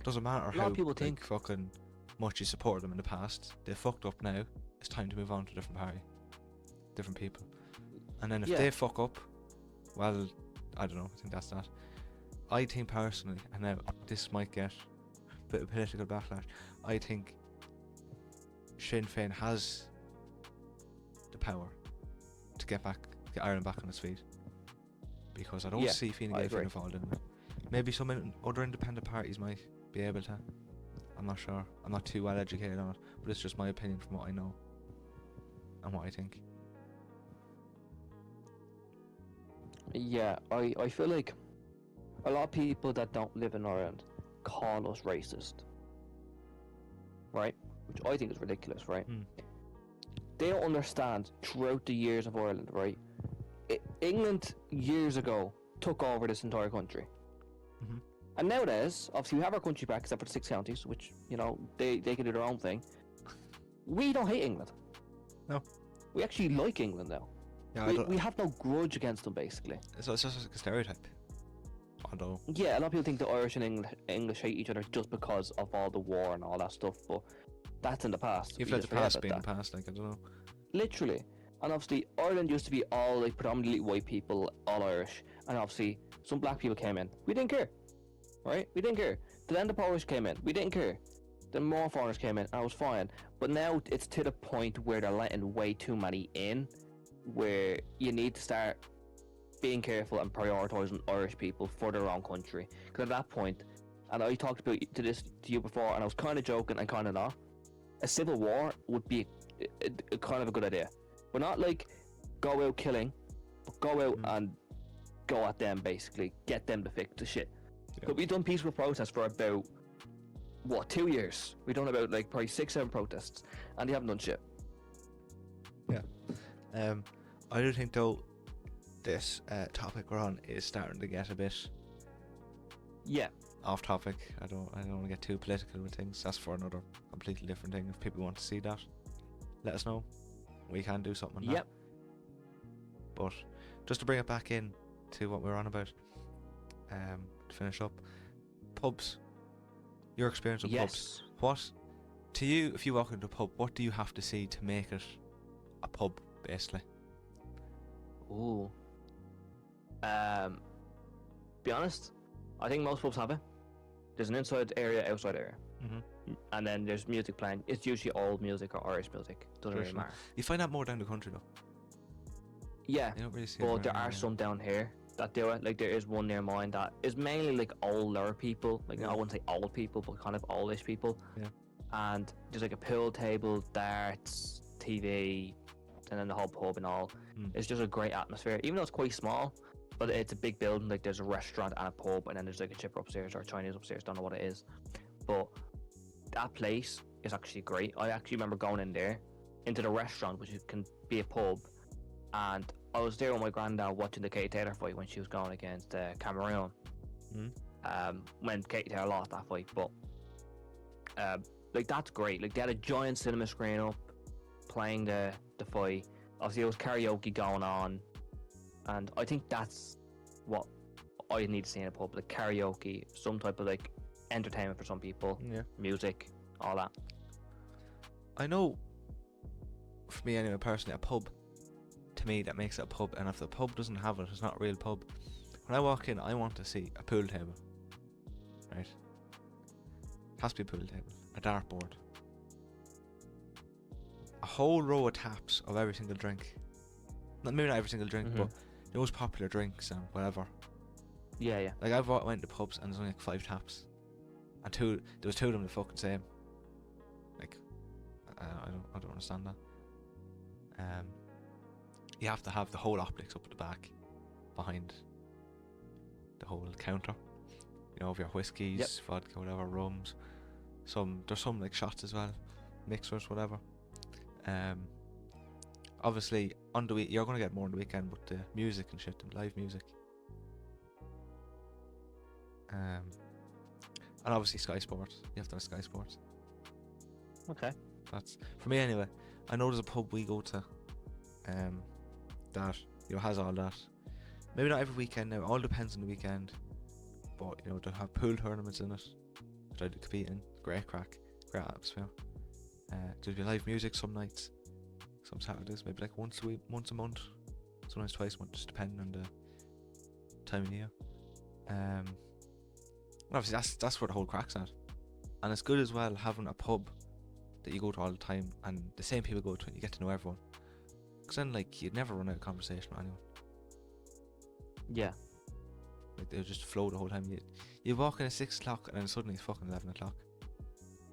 Speaker 1: Doesn't matter
Speaker 2: A lot
Speaker 1: how
Speaker 2: of people
Speaker 1: like,
Speaker 2: think-
Speaker 1: fucking much you supported them in the past. They fucked up now. It's time to move on to a different party, different people. And then if
Speaker 2: Yeah.
Speaker 1: they fuck up, well, I don't know. I think that's that. I think personally, and now this might get a bit of political backlash. I think Sinn Féin has the power to get Ireland back on its feet, because I don't
Speaker 2: Yeah,
Speaker 1: see Fine
Speaker 2: I
Speaker 1: Gael
Speaker 2: agree.
Speaker 1: Fianna Fáil doing it. Maybe some other independent parties might be able to. I'm not sure. I'm not too well educated on it, but it's just my opinion from what I know and what I think.
Speaker 2: Yeah, I feel like a lot of people that don't live in Ireland call us racist, right? Which I think is ridiculous, right?
Speaker 1: Hmm.
Speaker 2: They don't understand throughout the years of Ireland, right? England years ago took over this entire country.
Speaker 1: Mhm.
Speaker 2: And nowadays, obviously we have our country back except for the 6 counties, which, you know, they can do their own thing. We don't hate England.
Speaker 1: No.
Speaker 2: We actually like England now.
Speaker 1: Yeah,
Speaker 2: We have no grudge against them, basically.
Speaker 1: it's just like a stereotype. Although,
Speaker 2: Yeah, a lot of people think the Irish and English hate each other just because of all the war and all that stuff, but that's in the past.
Speaker 1: you've
Speaker 2: We
Speaker 1: let
Speaker 2: just
Speaker 1: the
Speaker 2: forget
Speaker 1: past
Speaker 2: about
Speaker 1: be in the
Speaker 2: that.
Speaker 1: past. Like, I don't know.
Speaker 2: Literally. And obviously, Ireland used to be all like predominantly white people, all Irish, and obviously some black people came in. We didn't care, right? We didn't care. Then the Polish came in. We didn't care. Then more foreigners came in, and it was fine. But now it's to the point where they're letting way too many in, where you need to start being careful and prioritising Irish people for their own country. Because at that point, and I talked about to you before, and I was kind of joking and kind of not. A civil war would be a kind of a good idea, but not like go out killing, but go out and go at them, basically get them to fix the shit.
Speaker 1: Yeah.
Speaker 2: But we've done peaceful protests for about 2 years. We've done about like probably 6-7 protests, and they haven't done shit.
Speaker 1: I do think though this topic we're on is starting to get a bit
Speaker 2: Yeah,
Speaker 1: off topic. I don't want to get too political with things. That's for another completely different thing. If people want to see that, let us know. We can do something on
Speaker 2: yep,
Speaker 1: that. But just to bring it back in to what we were on about, To finish up, pubs. Your experience with pubs.
Speaker 2: Yes.
Speaker 1: What, to you, if you walk into a pub, what do you have to see to make it a pub, basically?
Speaker 2: Ooh. Be honest, I think most pubs have it. There's an inside area, outside area, and then there's music playing. It's usually old music or Irish music. Doesn't really matter.
Speaker 1: You find that more down the country though.
Speaker 2: Yeah,
Speaker 1: You don't really see it
Speaker 2: but
Speaker 1: around
Speaker 2: there
Speaker 1: here,
Speaker 2: are
Speaker 1: yeah.
Speaker 2: some down here that do it. Like there is one near mine that is mainly like older people. Like I wouldn't say old people, but kind of oldish people.
Speaker 1: Yeah.
Speaker 2: And there's like a pool table, darts, TV, and then the whole pub and all. It's just a great atmosphere, even though it's quite small. But it's a big building. Like there's a restaurant and a pub, and then there's like a chipper upstairs or Chinese upstairs. Don't know what it is, but that place is actually great. I actually remember going in there, into the restaurant, which can be a pub, and I was there with my granddad watching the Katie Taylor fight when she was going against Cameroon. When Katie Taylor lost that fight, but like that's great. Like they had a giant cinema screen up, playing the fight. Obviously, there was karaoke going on, and I think that's what I need to see in a pub: like karaoke, some type of like entertainment for some people, music, all that.
Speaker 1: I know, for me anyway, personally, a pub, to me, that makes it a pub, and if the pub doesn't have it, it's not a real pub. When I walk in, I want to see a pool table, right? Has to be a pool table, a dartboard, a whole row of taps of every single drink. Maybe not every single drink, but the most popular drinks and whatever.
Speaker 2: Yeah.
Speaker 1: Like I've went to pubs and there's only like 5 taps, and there was 2 of them the fucking same. Like, I don't understand that. You have to have the whole optics up at the back, behind the whole counter. You know, of your whiskies, vodka, whatever, rums. There's some like shots as well, mixers, whatever. Obviously on the week you're gonna get more on the weekend, but the music and shit, the live music. And obviously Sky Sports. You have to have Sky Sports.
Speaker 2: Okay.
Speaker 1: That's for me anyway. I know there's a pub we go to, that has all that. Maybe not every weekend now. All depends on the weekend. But they'll have pool tournaments in it. Try to compete in. Great crack, great atmosphere. There'll be live music some nights, some Saturdays, maybe like once a month, sometimes twice a month, just depending on the time of year. And obviously that's where the whole crack's at, and it's good as well having a pub that you go to all the time, and the same people go to it. You get to know everyone, because then like you'd never run out of conversation with anyone.
Speaker 2: Yeah.
Speaker 1: Like they'll just flow the whole time. You walk in at 6 o'clock and then suddenly it's fucking 11 o'clock.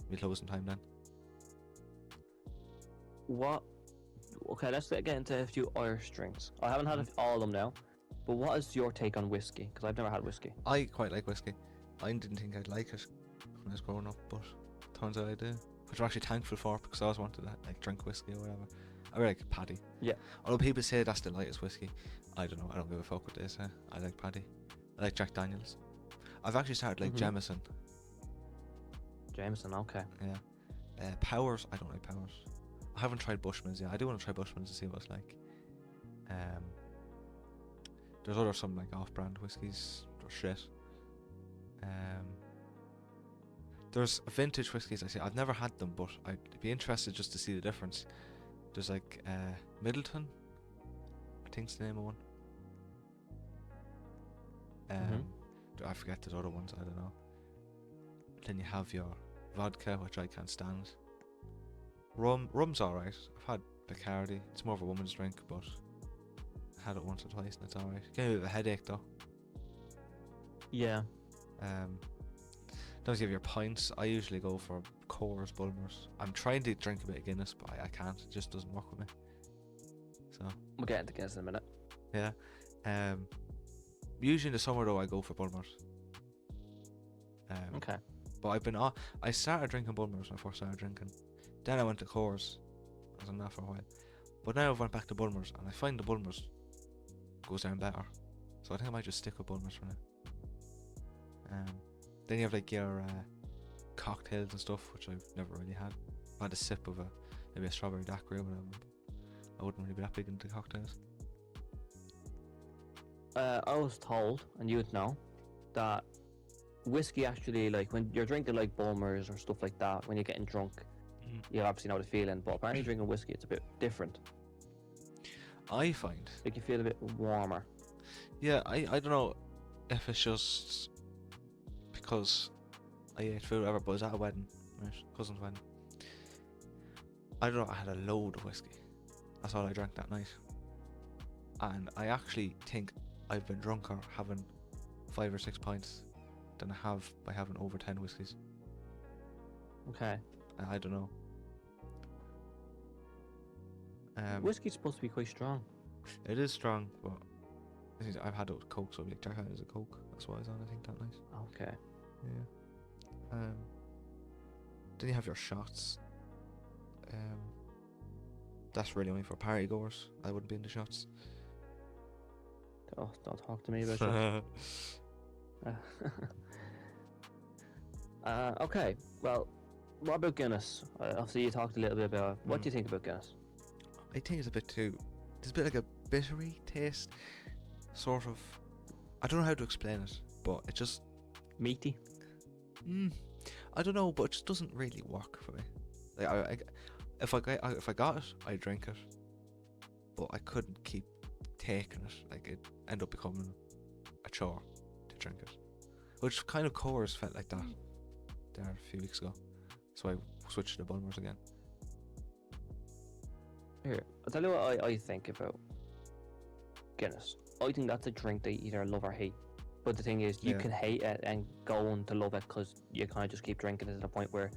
Speaker 1: Be closing time then.
Speaker 2: What? Okay, let's get into a few Irish drinks. I haven't had all of them now, but what is your take on whiskey? Because I've never had whiskey.
Speaker 1: I quite like whiskey. I didn't think I'd like it when I was growing up, but turns out I do. Which I'm actually thankful for, because I always wanted to like drink whiskey or whatever. I really like Paddy.
Speaker 2: Yeah.
Speaker 1: Although people say that's the lightest whiskey, I don't know. I don't give a fuck what they say. I like Paddy. I like Jack Daniels. I've actually started like Jameson.
Speaker 2: Jameson, okay.
Speaker 1: Yeah. Powers. I don't like Powers. I haven't tried Bushman's yet. I do want to try Bushman's to see what it's like. There's some like off-brand whiskies. They're shit. There's vintage whiskies I see. I've never had them, but I'd be interested just to see the difference. There's like Middleton, I think's the name of one. I forget the other ones, I don't know. Then you have your vodka, which I can't stand. Rum's alright. I've had Bacardi. It's more of a woman's drink, but I had it once or twice and it's alright. Gave me a bit of a headache though.
Speaker 2: Yeah.
Speaker 1: Don't you have your pints? I usually go for Coors, Bulmers. I'm trying to drink a bit of Guinness, but I can't. It just doesn't work with me. So
Speaker 2: We'll get into Guinness in a minute.
Speaker 1: yeah. Usually in the summer though, I go for Bulmers.
Speaker 2: Okay.
Speaker 1: But I started drinking Bulmers when I first started drinking. Then I went to Coors. I was on that for a while. But now I've went back to Bulmers, and I find the Bulmers goes down better. So I think I might just stick with Bulmers for now. Then you have like your cocktails and stuff, which I've never really had. I had a sip of maybe a strawberry daiquiri or whatever. I wouldn't really be that big into cocktails.
Speaker 2: I was told, and you would know, that whiskey actually, like when you're drinking like Bulmers or stuff like that, when you're getting drunk, you obviously know the feeling. But apparently, drinking whiskey, it's a bit different.
Speaker 1: I find.
Speaker 2: Like you feel a bit warmer.
Speaker 1: Yeah, I don't know if it's just because I ate food or whatever, but I was at a wedding, right? Cousin's wedding. I don't know, I had a load of whiskey. That's all I drank that night. And I actually think I've been drunker having 5 or 6 pints than I have by having over 10 whiskies.
Speaker 2: Okay.
Speaker 1: I don't know.
Speaker 2: Whiskey's supposed to be quite strong.
Speaker 1: It is strong, but I've had it with Coke, so like Jack Daniels a Coke. That's what I was on, I think, that night.
Speaker 2: Okay.
Speaker 1: Yeah. Then you have your shots. That's really only for party goers. I wouldn't be into shots.
Speaker 2: Oh, don't talk to me about it. Okay. Well, what about Guinness? Obviously, you talked a little bit about it. What do you think about Guinness?
Speaker 1: I think it's a bit too. There's a bit like a bittery taste, sort of. I don't know how to explain it, but it just
Speaker 2: Meaty.
Speaker 1: I don't know, but it just doesn't really work for me. Like if I got it, I'd drink it, but I couldn't keep taking it. Like it end up becoming a chore to drink it, which kind of Coors felt like that there a few weeks ago. So I switched to Bulmers again.
Speaker 2: Here, I'll tell you what I think about Guinness. I think that's a drink they either love or hate. But the thing is, you can hate it and go on to love it because you kind of just keep drinking it to the point where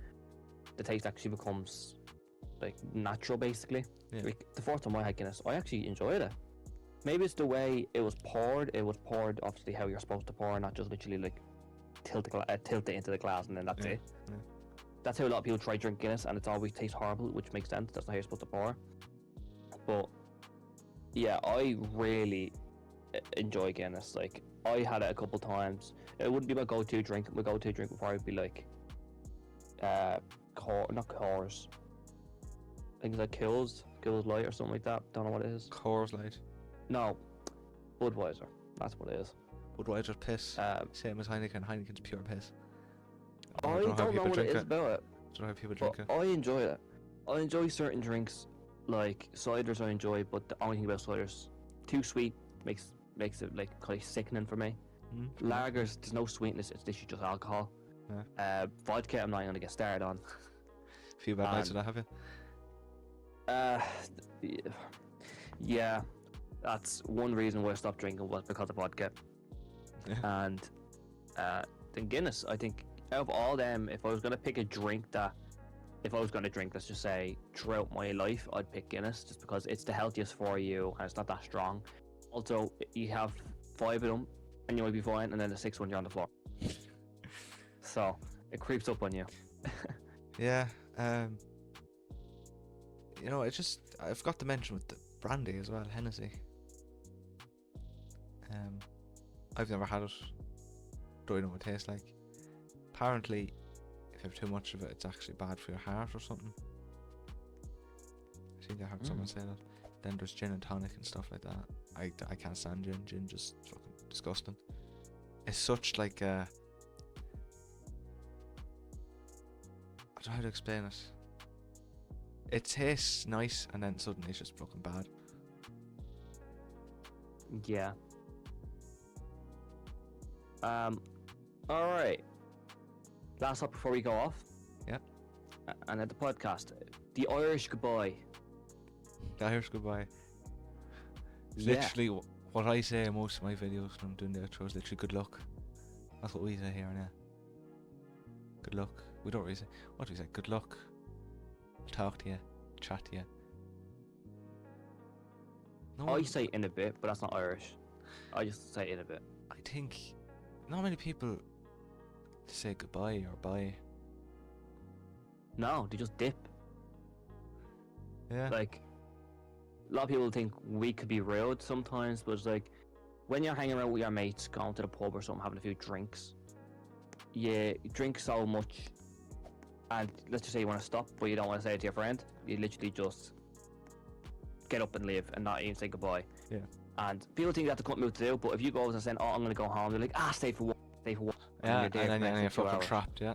Speaker 2: the taste actually becomes like natural, basically.
Speaker 1: Yeah.
Speaker 2: Like, the first time I had Guinness, I actually enjoyed it. Maybe it's the way it was poured. It was poured obviously how you're supposed to pour, not just literally like tilt it into the glass and then that's it.
Speaker 1: Yeah.
Speaker 2: That's how a lot of people try to drink Guinness, and it's always tastes horrible, which makes sense. That's not how you're supposed to pour. But yeah, I really enjoy Guinness. Like, I had it a couple times. It wouldn't be my go-to drink. My go-to drink would probably be like not Coors. I think it's like Kills Light or something like that. Don't know what it is.
Speaker 1: Coors Light.
Speaker 2: No, Budweiser. That's what it is.
Speaker 1: Budweiser's piss. Same as Heineken. Heineken's pure piss.
Speaker 2: I don't know what it is about it.
Speaker 1: I don't know how people drink it.
Speaker 2: I enjoy it. I enjoy certain drinks, like ciders. I enjoy, but the only thing about ciders, too sweet makes it like kind of sickening for me. Lagers, there's no sweetness. It's literally just alcohol.
Speaker 1: Yeah.
Speaker 2: Vodka, I'm not going to get started on.
Speaker 1: A few bad nights of that, have you?
Speaker 2: Yeah, that's one reason why I stopped drinking was because of vodka.
Speaker 1: Yeah.
Speaker 2: And then Guinness, I think out of all them, if I was going to pick a drink if I was going to drink, let's just say, throughout my life, I'd pick Guinness just because it's the healthiest for you and it's not that strong. Also, you have 5 of them and you might be fine, and then the 6th one you're on the floor. So it creeps up on you.
Speaker 1: Yeah. You know, I forgot to mention with the brandy as well, Hennessy. I've never had it. Don't really know what it tastes like. Apparently, if you have too much of it, it's actually bad for your heart or something. I think I heard someone say that. Then there's gin and tonic and stuff like that. I can't stand gin. Gin just fucking disgusting. It's such like a... I don't know how to explain it. It tastes nice and then suddenly it's just fucking bad.
Speaker 2: Yeah. Alright. Last up before we go off.
Speaker 1: Yep.
Speaker 2: And at the podcast, the Irish goodbye.
Speaker 1: The Irish goodbye.
Speaker 2: Yeah.
Speaker 1: Literally, what I say in most of my videos when I'm doing the outro is literally good luck. That's what we say here now. Good luck. We don't really say. What do we say? Good luck. I'll talk to you. Chat to you. No
Speaker 2: I
Speaker 1: one,
Speaker 2: say in a bit, but that's not Irish. I just say in a bit.
Speaker 1: I think not many people say goodbye or bye.
Speaker 2: No, they just dip.
Speaker 1: Yeah.
Speaker 2: Like, a lot of people think we could be rude sometimes, but it's like, when you're hanging around with your mates, going to the pub or something, having a few drinks, you drink so much, and let's just say you want to stop, but you don't want to say it to your friend, you literally just get up and leave and not even say goodbye.
Speaker 1: Yeah.
Speaker 2: And people think that's a cunt move to do, but if you go over and say, oh, I'm going to go home, they're like, stay for one. stay for 1
Speaker 1: Yeah,
Speaker 2: you're there
Speaker 1: and
Speaker 2: for
Speaker 1: then
Speaker 2: an
Speaker 1: you're
Speaker 2: extra 2
Speaker 1: fucking
Speaker 2: hours.
Speaker 1: trapped. Yeah.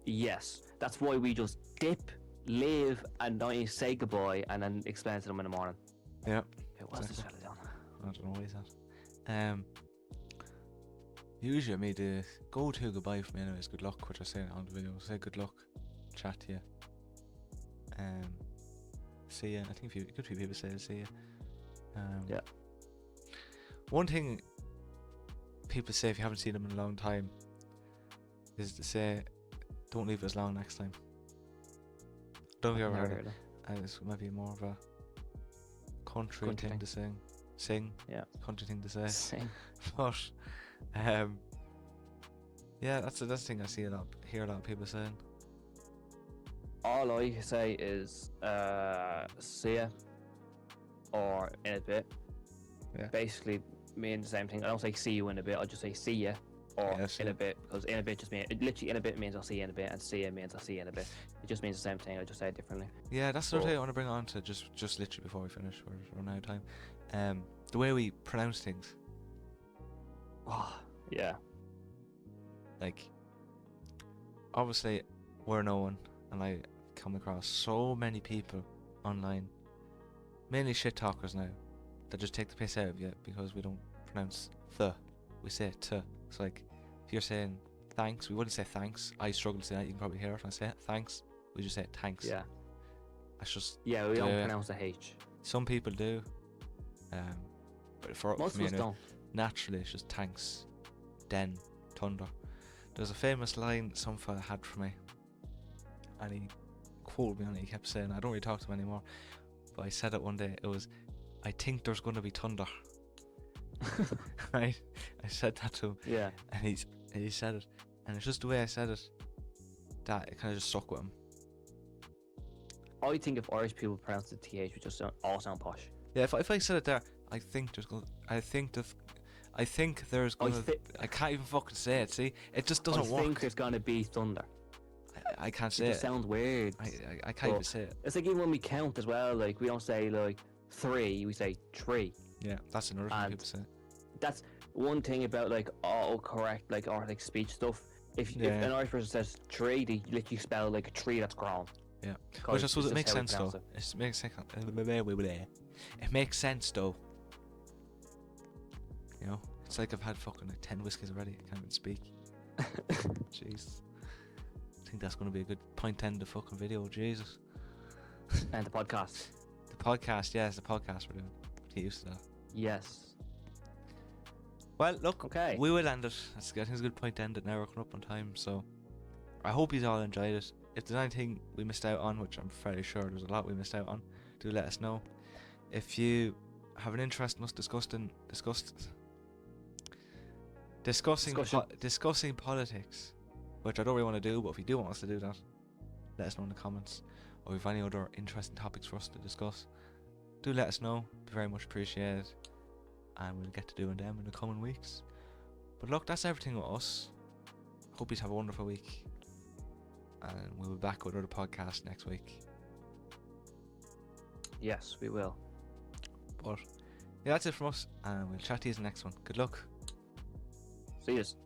Speaker 2: Yes, that's why we just dip, leave, and not say goodbye, and then explain to them in the morning.
Speaker 1: Yeah.
Speaker 2: What's this
Speaker 1: Exactly.
Speaker 2: fella doing?
Speaker 1: I don't know what he's at. Usually, me the go-to goodbye for me anyway is good luck, which I say on the video. Say good luck, chat to you. See ya. I think good few people say see ya.
Speaker 2: Yeah.
Speaker 1: One thing people say if you haven't seen them in a long time is to say, don't leave us long next time. Don't get
Speaker 2: Never
Speaker 1: heard
Speaker 2: heard
Speaker 1: it.
Speaker 2: of
Speaker 1: This might be more of a country
Speaker 2: Country
Speaker 1: thing
Speaker 2: thing.
Speaker 1: to sing.
Speaker 2: Yeah.
Speaker 1: Country thing to say.
Speaker 2: Sing.
Speaker 1: But yeah, that's the thing I hear a lot of people saying.
Speaker 2: All I say is see ya or in a bit.
Speaker 1: Yeah.
Speaker 2: Basically mean the same thing. I don't say see you in a bit, I just say see ya or
Speaker 1: Yes,
Speaker 2: in
Speaker 1: yeah.
Speaker 2: a bit, because in a bit just means, literally in a bit means I'll see you in a bit, and see ya means I'll see you in a bit. It just means the same thing, I just say it differently.
Speaker 1: Yeah, that's the
Speaker 2: But-
Speaker 1: thing I want to bring on to just literally before we finish. We're running out of time. The way we pronounce things.
Speaker 2: Oh, yeah.
Speaker 1: Like, obviously, we're known, and I come across so many people online, mainly shit talkers now, that just take the piss out of you because we don't pronounce the. We say t. It's like, if you're saying thanks, we wouldn't say thanks. I struggle to say that. You can probably hear it when I say it. Thanks. We just say thanks.
Speaker 2: Yeah.
Speaker 1: That's just.
Speaker 2: Yeah, we don't
Speaker 1: the-
Speaker 2: pronounce the H.
Speaker 1: Some people do. But for
Speaker 2: Most
Speaker 1: me
Speaker 2: of us
Speaker 1: anyway,
Speaker 2: don't.
Speaker 1: naturally it's just thanks, den, thunder. There's a famous line some fella had for me, and he quoted me on it. He kept saying, I don't really talk to him anymore, but I said it one day. It was, I think there's going to be thunder. Right? I said that to him,
Speaker 2: Yeah.
Speaker 1: and he said it, and it's just the way I said it that it kind of just stuck with him.
Speaker 2: I think if Irish people pronounce the TH, we just all sound posh.
Speaker 1: Yeah, if I said it there, I think there's going. I think there's going to. I can't even fucking say it. See, it just doesn't
Speaker 2: I
Speaker 1: work.
Speaker 2: think there's gonna be thunder.
Speaker 1: I can't
Speaker 2: It
Speaker 1: say
Speaker 2: just
Speaker 1: it.
Speaker 2: sounds weird.
Speaker 1: I can't even
Speaker 2: But
Speaker 1: say it.
Speaker 2: it's like even when we count as well, like we don't say like 3, we say 3.
Speaker 1: Yeah, that's another thing
Speaker 2: And
Speaker 1: people say.
Speaker 2: That's one thing about like autocorrect, like or like speech stuff. If
Speaker 1: Yeah.
Speaker 2: an Irish person says 3, they literally spell like a tree that's grown.
Speaker 1: Yeah.
Speaker 2: 'Cause
Speaker 1: Which I suppose
Speaker 2: it's
Speaker 1: it makes
Speaker 2: just how we
Speaker 1: sense though.
Speaker 2: pronounce
Speaker 1: It makes sense. It makes sense though. You know, it's like I've had fucking like 10 whiskeys already. I can't even speak. Jeez. I think that's going to be a good point to end the fucking video. Jesus.
Speaker 2: And the podcast.
Speaker 1: The podcast, yeah, it's the podcast we're doing. Get used to that.
Speaker 2: Yes.
Speaker 1: Well, look,
Speaker 2: Okay.
Speaker 1: we will end it. I think it's a good point to end it now. We're coming up on time, so I hope you all enjoyed it. If there's anything we missed out on, which I'm fairly sure there's a lot we missed out on, do let us know. If you have an interest in us discussing politics, which I don't really want to do, but if you do want us to do that, let us know in the comments. Or if you have any other interesting topics for us to discuss, do let us know. Be very much appreciated, and we'll get to doing them in the coming weeks. But look, that's everything with us. Hope you have a wonderful week, and we'll be back with another podcast next week.
Speaker 2: Yes, we will.
Speaker 1: But yeah, that's it from us, and we'll chat to you in the next one. Good luck.
Speaker 2: See yous.